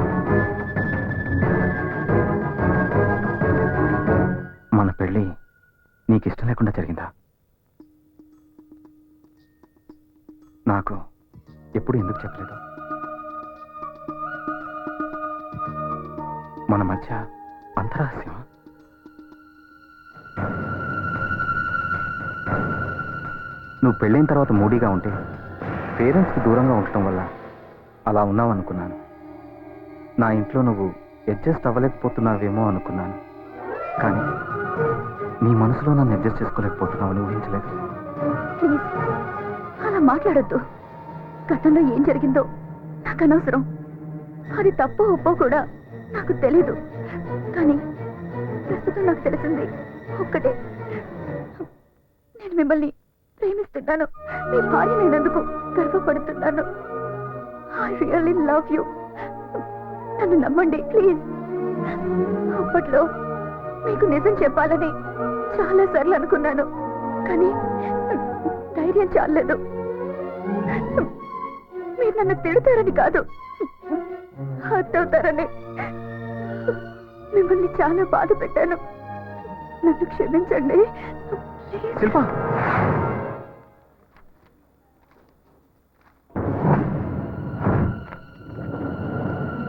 మన పెళ్ళి నీకు ఇష్టం లేకుండా జరిగిందా? నాకు ఎప్పుడు ఎందుకు చెప్పలేదు? మన మధ్య అంతరహస్యమా? నువ్వు పెళ్ళైన తర్వాత మూడీగా ఉంటే పేరెంట్స్కి దూరంగా ఉండటం వల్ల అలా ఉన్నావు అనుకున్నాను. నా ఇంట్లో నువ్వు అడ్జస్ట్ అవ్వలేకపోతున్నావేమో అనుకున్నాను. కానీ నీ మనసులో నన్ను అడ్జస్ట్ చేసుకోలేకపోతున్నావు అని ఊహించలేదు. ప్లీజ్ అలా మాట్లాడొద్దు. గతంలో ఏం జరిగిందో నాకు అనవసరం. అది తప్పో ఒప్పో కూడా నాకు తెలీదు. కానీ ప్రస్తుతం నాకు తెలిసింది ఒక్కటే, నేను మిమ్మల్ని ప్రేమిస్తున్నాను. మీ భార్య నేనందుకు గర్వపడుతున్నాను. I really love you. నన్ను నమ్మండి ప్లీజ్. అప్పట్లో మీకు నిజం చెప్పాలని చాలా సార్లు అనుకున్నాను, కానీ ధైర్యం చాలలేదు. మీరు నన్ను తిడతారని కాదు, హర్ట్ అవుతారని. మిమ్మల్ని చాలా బాధ పెట్టాను. నన్ను క్షమించండి. శిల్ప,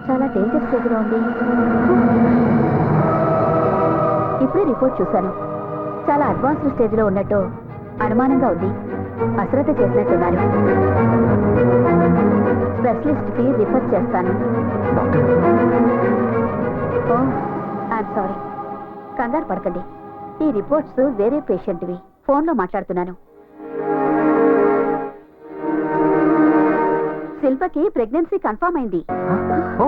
చాలా డేంజర్ స్టేజ్లో ఉంది. ఇప్పుడే రిపోర్ట్ చూశాను. చాలా అడ్వాన్స్డ్ స్టేజ్లో ఉన్నట్టు అనుమానంగా ఉంది. అశ్రద్ధ చేసినట్టున్నారు. స్పెషలిస్ట్కి రిఫర్ చేస్తాను. ఓ ఐఎమ్ సారీ. కంగారు పడకండి. ఈ రిపోర్ట్స్ వేరే పేషెంట్వి. ఫోన్లో మాట్లాడుతున్నాను. శిల్పకి ప్రెగ్నెన్సీ కన్ఫర్మ్ అయింది. ఓ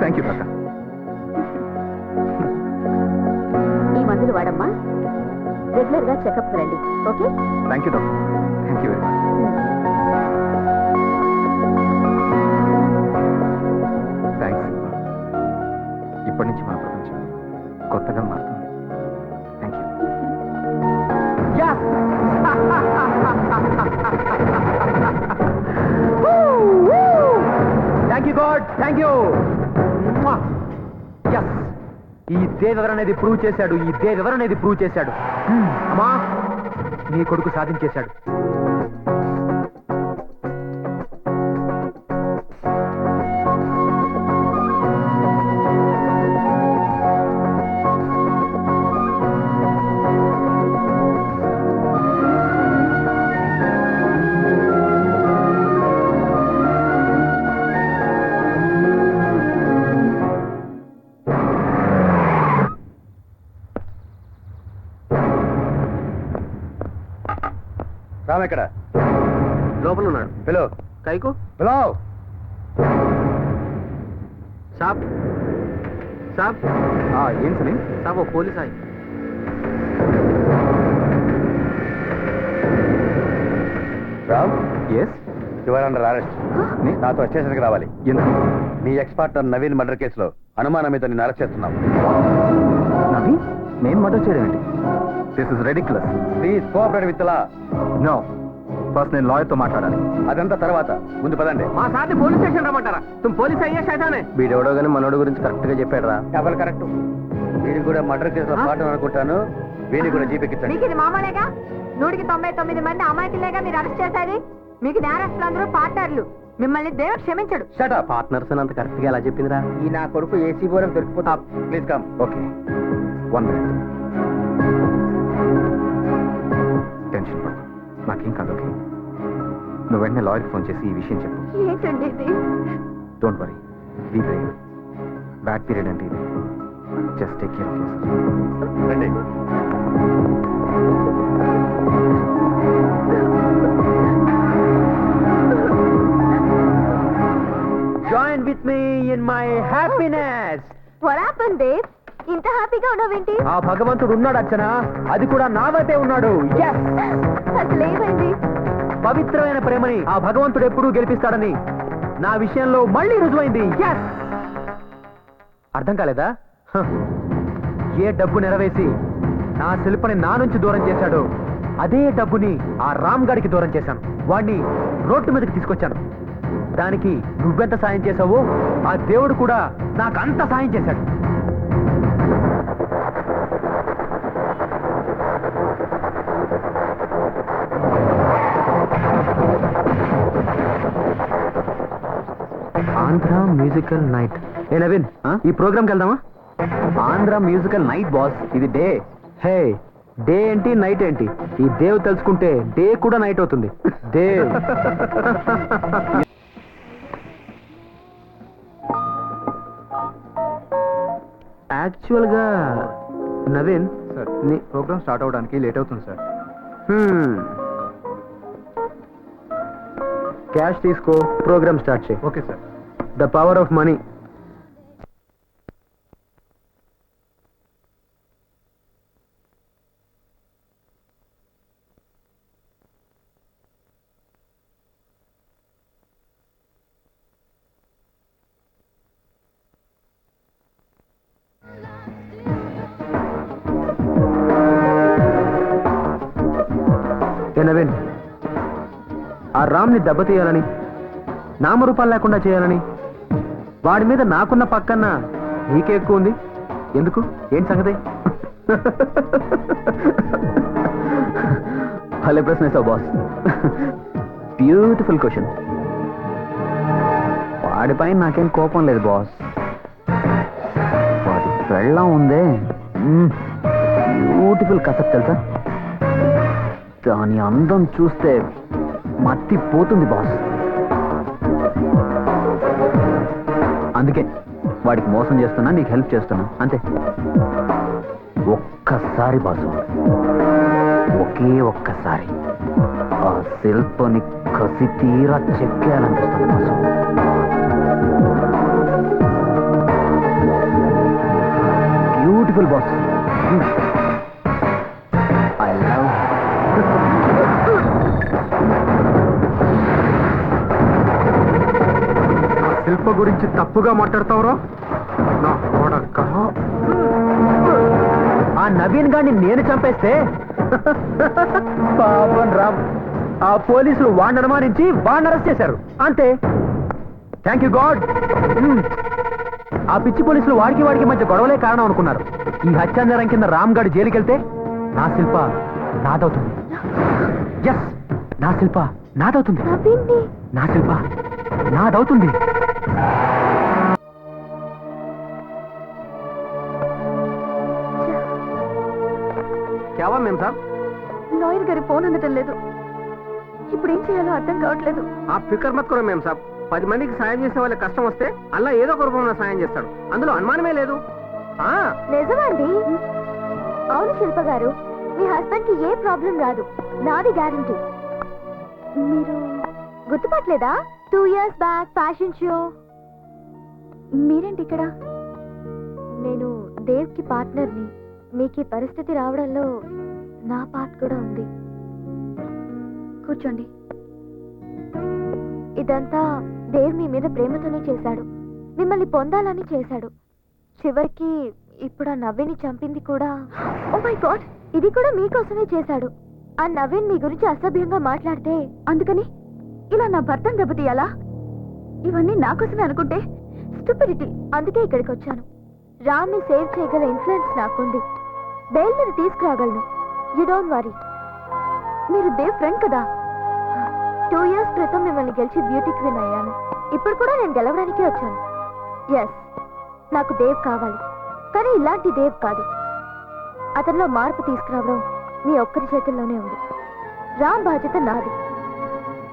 థ్యాంక్ యూ డాక్టర్. ఈ మందులు వాడమ్మా. రెగ్యులర్ గా చెకప్ రండి. Okay? Thank you doctor. Thank you very much. Thanks. ఇప్పటి నుంచి మన ప్రపంచం కొత్తగా మారుతుంది. Thank you. Thank you God, thank you. ఈ దేవెవర్ అనేది ప్రూవ్ చేశాడు. ఈ దేవెవర్ అనేది ప్రూవ్ చేశాడు. అమ్మా, నీ కొడుకు సాధించేశాడు. రామ్ ఎక్కడ? లోపల ఉన్నాడు. పిలో కైకు పిలో. సాబ్ సాబ్ ఏం సలీం? సాబ్ ఓ పోలీస్ ఆయి. Ram, yes. You're under arrest. నాతో స్టేషన్కి రావాలి. ఎందుకు? నీ ఎక్స్ పార్ట్నర్ నవీన్ మర్డర్ కేసులో అనుమానం మీద నిన్ను అరెస్ట్ చేస్తున్నాం. నవీ, నేను మర్డర్ చేయడం ఏంటి? This is ridiculous. Please cooperate with law. No, first నేను లాయర్తో మాట్లాడాలి. అదంతా తర్వాత, ముందు పదండి. మా సార్ని పోలీస్ స్టేషన్ రమ్మంటారా? తుమ్ పోలీస్ అయ్యే శైతానే. వీడెవడో కానీ మనోడు గురించి కరెక్ట్ గా చెప్పాడు రా. ఎవరు కరెక్ట్? వీడి కూడా మర్డర్ కేసులో పార్ట్నర్ అనుకుంటాను. వీడిని కూడా జీపెక్కించండి. మీకు ఇది మామూలేగా? 199 మంది అమాయకులేగా మీరు అరెస్ట్ చేసేది. మీకు నేరస్తులందరూ పార్ట్నర్లు. మిమ్మల్ని దేవుడు క్షమించడు. Shut up. పార్ట్నర్స్ అంత కరెక్ట్ గా ఎలా చెప్పిందిరా? ఈ నా కొడుకు ఏసీ బోరం దొరికిపోతా. Please come. Okay, 1 minute. Tension పడకు, నాకేం కాదు. ఓకే, నువ్వు వెంటనే లాయర్కి ఫోన్ చేసి ఈ విషయం చెప్పు. ఏంటండి ఇది? Don't worry, be brave. Bad period అంటే ఇది. Just take care of your. రండి. Join with me in my happiness. What happened, Dave? ఇంత హ్యాపీగా ఉన్నావేంటి? ఆ భగవంతుడు ఉన్నాడు అర్చన, అది కూడా నా వైపే ఉన్నాడు. Yes! అసలు ఏమైంది? పవిత్రమైన ప్రేమని ఆ భగవంతుడు ఎప్పుడూ గెలిపిస్తాడని నా విషయంలో మళ్ళీ రుజువైంది. Yes! అర్థం కాలేదా? హ. ఏ డబ్బు నెరవేసి నా శిల్పని నా నుంచి దూరం చేశాడో అదే డబ్బుని ఆ రామ్ గాడికి దూరం చేశాను. వాడిని రోడ్డు మీదకి తీసుకొచ్చాను. దానికి నువ్వెంత సాయం చేశావో ఆ దేవుడు కూడా నాకు అంత సాయం చేశాడు. Andhra musical night. ఏ నవీన్, ఈ ప్రోగ్రామ్కి వెళ్దామా? ఆంధ్ర మ్యూజికల్ నైట్ బాస్, ఇది డే. హే, డే ఏంటి నైట్ ఏంటి? ఈ దేవ్ తెలుసుకుంటే డే కూడా నైట్ అవుతుంది. దేవ్. యాక్చువల్ గా నవీన్ సార్, ప్రోగ్రామ్ స్టార్ట్ అవడానికి లేట్ అవుతుంది సార్. క్యాష్ తీసుకో, ప్రోగ్రామ్ స్టార్ట్ చేయి. Okay sir. The power of money. రామ్ని దెబ్బతీయాలని, నామరూపాలు లేకుండా చేయాలని, వాడి మీద నాకున్న పక్కన నీకే ఎక్కువ ఉంది. ఎందుకు? ఏంటి సంగతి? భలే ప్రశ్న వేసావు బాస్. Beautiful question. వాడిపైన నాకేం కోపం లేదు బాస్. వాడి పెళ్ళం ఉందే, బ్యూటిఫుల్ కసక్ తెలుసా? దాని అందం చూస్తే మత్తి పోతుంది బాస్. అందుకే వాడికి మోసం చేస్తున్నా, నీకు హెల్ప్ చేస్తున్నా అంతే. ఒక్కసారి బాసు, ఒకే ఒక్కసారి ఆ శిల్పని కసి తీరా చెక్కేయాలనిపిస్తుంది boss. Beautiful boss. I love. Shilpa గురించి తప్పుగా మాట్లాడతావురా నా కొడక. ఆ నవీన్ గారిని నేను చంపేస్తే పాపం రామ్, ఆ పోలీసులు వాడిని అనుమానించి వాడిని అరెస్ట్ చేశారు అంతే. Thank you God. ఆ పిచ్చి పోలీసులు వాడికి మధ్య గొడవలే కారణం అనుకున్నారు. ఈ హత్యానేరం కింద రామ్ గారు జైలుకి వెళ్తే నా శిల్ప నాదవుతుంది. ఎస్, నా శిల్ప నాదవుతుంది. నా శిల్ప నాదవుతుంది. క్యావా మేం సాబ్? లాయర్ గారి ఫోన్ అందటం లేదు. ఇప్పుడు ఏం చేయాలో అర్థం కావట్లేదు. ఆ ఫికర్ మత్ కూడా మేం సాబ్. 10 మందికి సాయం చేసే వాళ్ళకి కష్టం వస్తే అల్లా ఏదో ఒక రూపంలో సాయం చేస్తాడు, అందులో అనుమానమే లేదు. నిజమండి. అవును శిల్ప గారు, మీ హస్బెండ్ కి ఏ ప్రాబ్లం రాదు, నాది గ్యారంటీ. మీరు గుర్తుపట్టలేదా? 2 years బ్యాక్ ఫ్యాషన్ షో. మీరేంటి ఇక్కడ? నేను దేవ్ కి పార్ట్నర్ని. మీకు ఈ పరిస్థితి రావడంలో నా పార్ట్ కూడా ఉంది. కూర్చోండి. ఇదంతా దేవ్ మీ మీద ప్రేమతోనే చేశాడు, మిమ్మల్ని పొందాలని చేశాడు. చివరికి ఇప్పుడు ఆ నవీన్ని చంపింది కూడా. ఓ మై గాడ్, ఇది కూడా మీకోసమే చేశాడు. ఆ నవీన్ మీ గురించి అసభ్యంగా మాట్లాడితే అందుకని ఇలా నా భర్తను దెబ్బతీయాలా? ఇవన్నీ నా కోసమే అనుకుంటే స్టూపిడిటీ. అందుకే ఇక్కడికి వచ్చాను. రామ్ ని సేవ్ చేయగల ఇన్ఫ్లుయెన్స్ నాకుంది. బెయిల్ మీద తీసుకురాగలను. You don't worry. మీరు దేవ్ ఫ్రెండ్ కదా. 2 years క్రితం మిమ్మల్ని గెలిచి బ్యూటీ క్వీన్ అయ్యాను. ఇప్పుడు కూడా నేను గెలవడానికే వచ్చాను. ఎస్, నాకు దేవ్ కావాలి, కానీ ఇలాంటి దేవ్ కాదు. అతనిలో మార్పు తీసుకురావడం మీ ఒక్కరి చేతుల్లోనే ఉంది. రామ్ బాధ్యత నాది.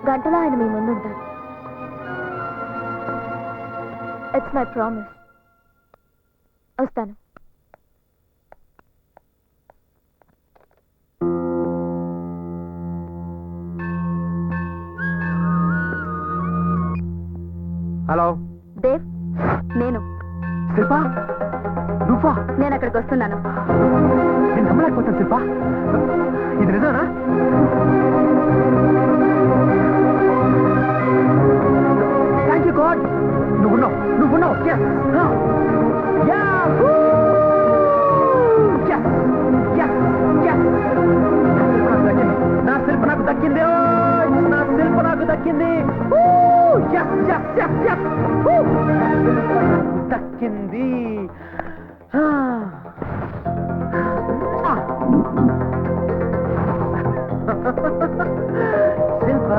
గంటలో ఆయన మీ ముందు ఉంటారు. It's my promise. వస్తాను. హలో దేవ్, నేను శిల్ప, నువ్వా? నేను అక్కడికి వస్తున్నాను. నేను నమ్మలేకపోతాను శిల్ప, ఇది నిజానా? Thank you god. నువ్వున్నావు. Yes. Yahoo! Yes. Yes. Yes. నా శిల్ప నాకు దక్కింది. నా శిల్ప నాకు దక్కింది. Yes. Yes. Yes. Yes. దక్కింది. శిల్ప.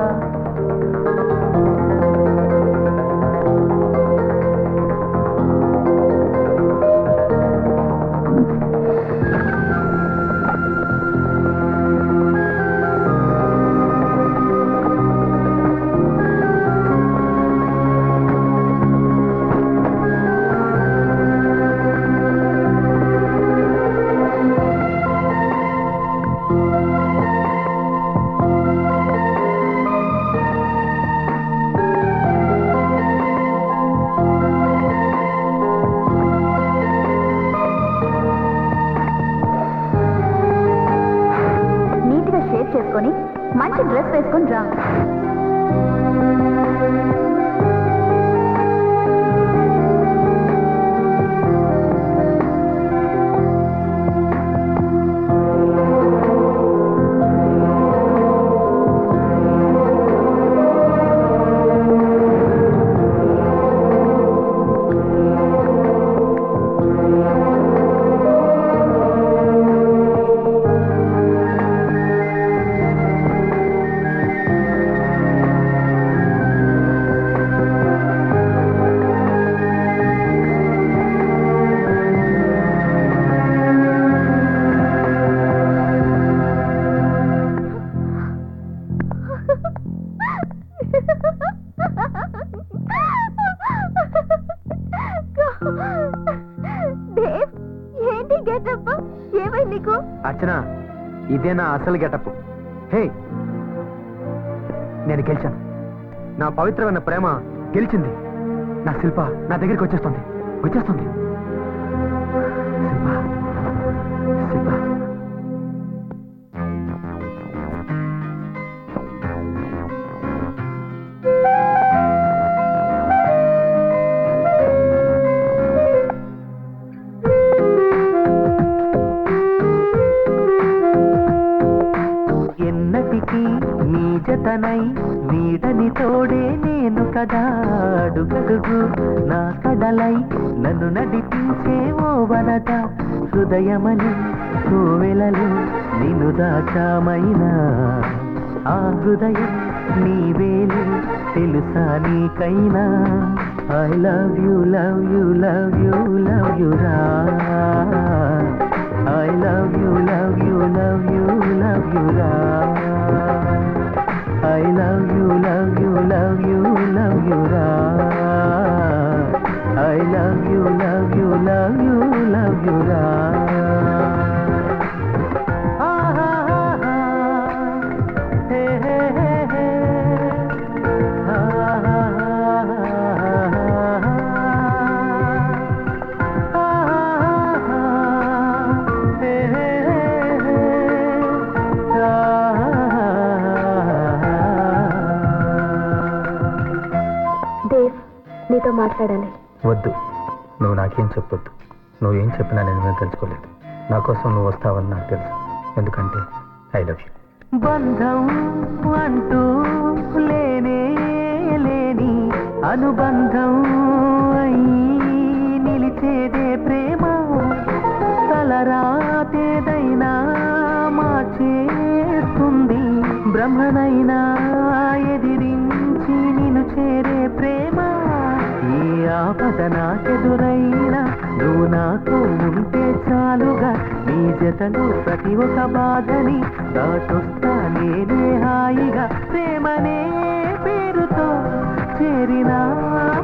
అర్చన, ఇదే నా అసలు గెటప్. హే, నేను గెలిచాను. నా పవిత్రమైన ప్రేమ గెలిచింది. నా శిల్ప నా దగ్గరికి వచ్చేస్తుంది. శిల్ప, శిల్ప. ఎన్నటికీ నీ జతనై నీడని తోడే నేను కదా, అడుగడుగు నా కడలై నన్ను నడిపించే ఓ వనద, హృదయమని కోవెలలో నిన్ను దాచామైనా ఆ హృదయం నీవేలే తెలుసా నీకైనా. I love you love you love you love you రా, I love you, love you, love you, love you, ra. I love you, love you, love you, love you, ra. I love you, love you, love you, love you, ra. Ah, ah, ah, ah. Hey, hey, hey, hey. Ah, ah, ah, Dev, నీతో మాట్లాడాలి. వద్దు, నువ్వు నాకేం చెప్పొద్దు. నువ్వేం చెప్పినా నేను తెలుసుకోలేదు. నా కోసం నువ్వు వస్తావని నాకు తెలుసు. ఎందుకంటే ఐ లవ్ యూ. బంధం అంటూ లేనే లేని అనుబంధం అయి నిలిచేదే ప్రేమ, తలరాతేదైనా మార్చేస్తుంది, బ్రహ్మనైనా ఎదిరించి నిన్ను చేరే ప్రేమ. ఏ ఆపద నాకెదురైనా నువ్వు నాతో ఉంటే చాలుగా, నీ జతలో ప్రతి ఒక్క బాధని దాటొస్తా నేనే హాయిగా. ప్రేమనే పేరుతో చేరిన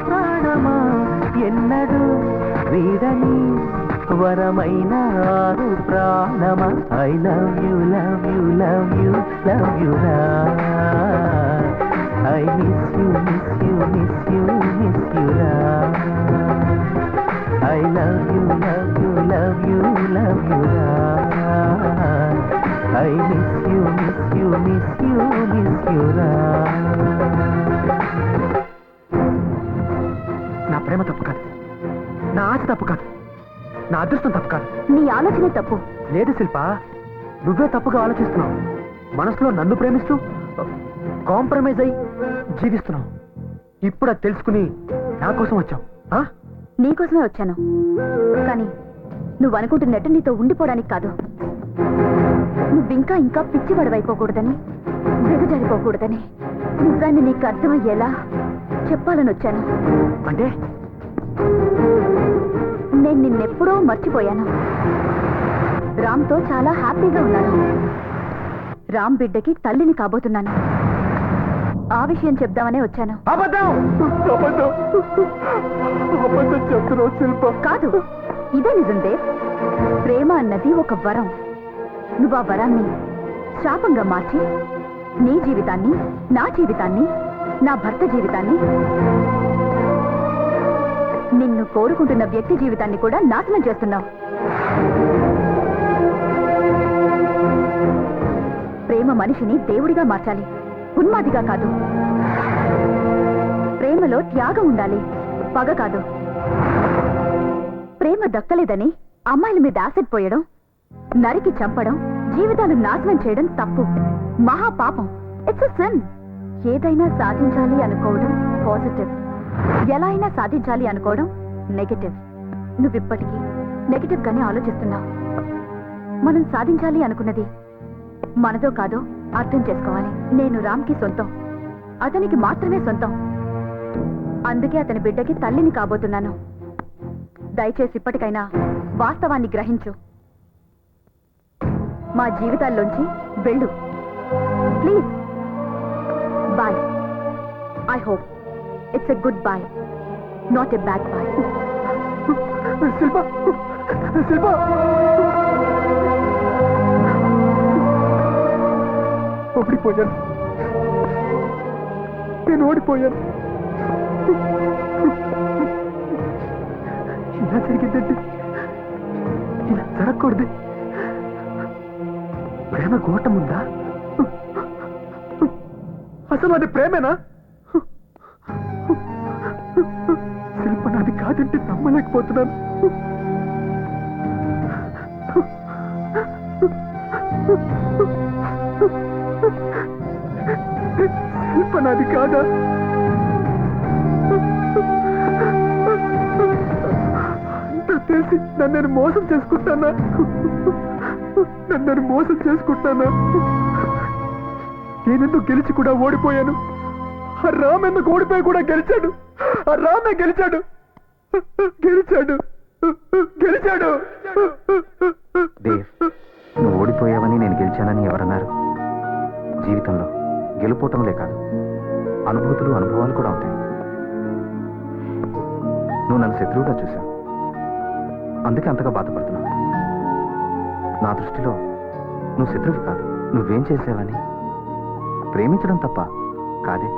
ప్రాణమా, ఎన్నడూ వీడని వరమైన ఆరు ప్రాణమా. I love you love you love you love you రా. I miss you miss you miss you miss you రా. I love you love you love you love you రా. I miss you miss you miss you miss you రా. నా ప్రేమ తప్పు కాదు, నా ఆశ తప్పు కాదు, నా అదృష్టం తప్పు కాదు. నీ ఆలోచనే తప్పు. లేదు శిల్ప, నువ్వే తప్పుగా ఆలోచిస్తున్నావు. మనసులో నన్ను ప్రేమిస్తూ కాంప్రమైజ్ అయి జీవిస్తున్నావు. ఇప్పుడు అది తెలుసుకుని నా కోసం వచ్చావు. నీకోసమే వచ్చాను, కానీ నువ్వు అనుకుంటున్నట్టు నీతో ఉండిపోవడానికి కాదు. నువ్వింకా ఇంకా పిచ్చివాడవైపోకూడదని, దిగజారిపోకూడదని నిజాన్ని నీకు అర్థమయ్యేలా చెప్పాలని వచ్చాను. అంటే నేను నిన్నెప్పుడో మర్చిపోయాను. రామ్తో చాలా హ్యాపీగా ఉన్నాను. రామ్ బిడ్డకి తల్లిని కాబోతున్నాను. ఆ విషయం చెప్దామనే వచ్చాను. కాదు, ఇదే నిజం దేవ్. ప్రేమ అన్నది ఒక వరం. నువ్వు ఆ వరాన్ని శాపంగా మార్చి నీ జీవితాన్ని, నా జీవితాన్ని, నా భర్త జీవితాన్ని, నిన్ను కోరుకుంటున్న వ్యక్తి జీవితాన్ని కూడా నాశనం చేస్తున్నావు. ప్రేమ మనిషిని దేవుడిగా మార్చాలి, ఉన్మాదిగా కాదు. ప్రేమలో త్యాగం ఉండాలి, పగ కాదు. ప్రేమ దక్కలేదని అమ్మాయిల మీద యాసిడ్ పోయడం, నరికి చంపడం, జీవితాలు నాశనం చేయడం తప్పు, మహాపాపం. It's a sin. ఏదైనా సాధించాలి అనుకోవడం పాజిటివ్, ఎలా అయినా సాధించాలి అనుకోవడం నెగటివ్. నువ్విప్పటికీ నెగటివ్ గానే ఆలోచిస్తున్నావు. మనం సాధించాలి అనుకున్నది మనదో కాదో అర్థం చేసుకోవాలి. నేను రామ్కి సొంతం, అతనికి మాత్రమే సొంతం. అందుకే అతని బిడ్డకి తల్లిని కాబోతున్నాను. దయచేసి ఇప్పటికైనా వాస్తవాన్ని గ్రహించు. మా జీవితాల్లోంచి వెళ్ళు please. Bye. I hope it's a good boy, not a bad boy. Shilpa, Shilpa. ఓడిపోయాను. నేను ఓడిపోయాను. ఇలా జరిగిందంటే ఇలా జరగకూడదు. ప్రేమ గోటం ఉందా? అసలు అది ప్రేమేనా? శిల్ప నాది కాదంటే నమ్మలేకపోతున్నాను. శిల్ప నాది కాదా? అంత తెలిసి నన్ను మోసం చేసుకుంటానా? నన్ను మోసం చేసుకుంటానా? నేనెందుకు గెలిచి కూడా ఓడిపోయాను. ఆ రామ్ ఎందుకు ఓడిపోయి కూడా గెలిచాడు. ఆ రామే గెలిచాడు. గెలిచాడు గెలిచాడు. దేవ్, నువ్వు ఓడిపోయావని నేను గెలిచానని ఎవరన్నారు? జీవితంలో గెలుపోవటంలే కాదు, అనుభూతులు అనుభవాలు కూడా ఉంటాయి. నువ్వు నన్ను శత్రువుగా చూశావు, అందుకే అంతగా బాధపడుతున్నావు. నా దృష్టిలో నువ్వు శత్రువు కాదు. నువ్వేం చేసావని ప్రేమించడం తప్ప కాదే.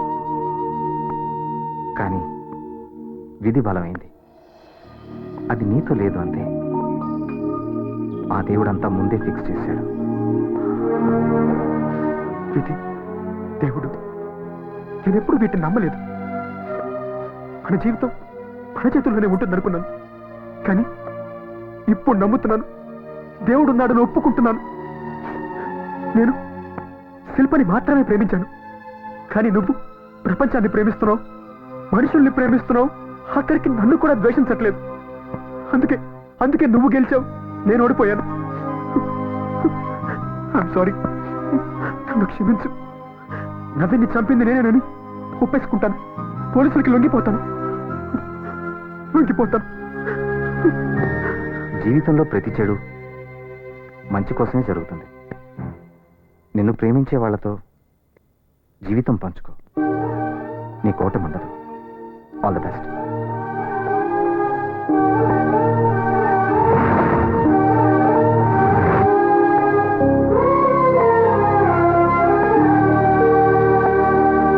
కానీ విధి బలమైంది. అది నీతో లేదు అంతే. ఆ దేవుడంతా ముందే ఫిక్స్ చేశాడు. విధి, దేవుడు, నేనెప్పుడు వీటిని నమ్మలేదు. మన జీవితం మన చేతుల్లోనే ఉంటుందనుకున్నాను. కానీ ఇప్పుడు నమ్ముతున్నాను. దేవుడున్నాడని ఒప్పుకుంటున్నాను. నేను శిల్పని మాత్రమే ప్రేమించాను. కానీ నువ్వు ప్రపంచాన్ని ప్రేమిస్తున్నావు, మనుషుల్ని ప్రేమిస్తున్నావు, ఆఖరికి నన్ను కూడా ద్వేషించట్లేదు. అందుకే నువ్వు గెలిచావు, నేను ఓడిపోయాను. I'm sorry. నన్ను క్షమించు. నవ్విని చంపింది నేనేనని ఒప్పేసుకుంటాను. పోలీసులకి లొంగిపోతాను. జీవితంలో ప్రతి చెడు మంచి కోసమే జరుగుతుంది. నిన్ను ప్రేమించే వాళ్ళతో జీవితం పంచుకో. నీ కోటం ఉండదు. All the best.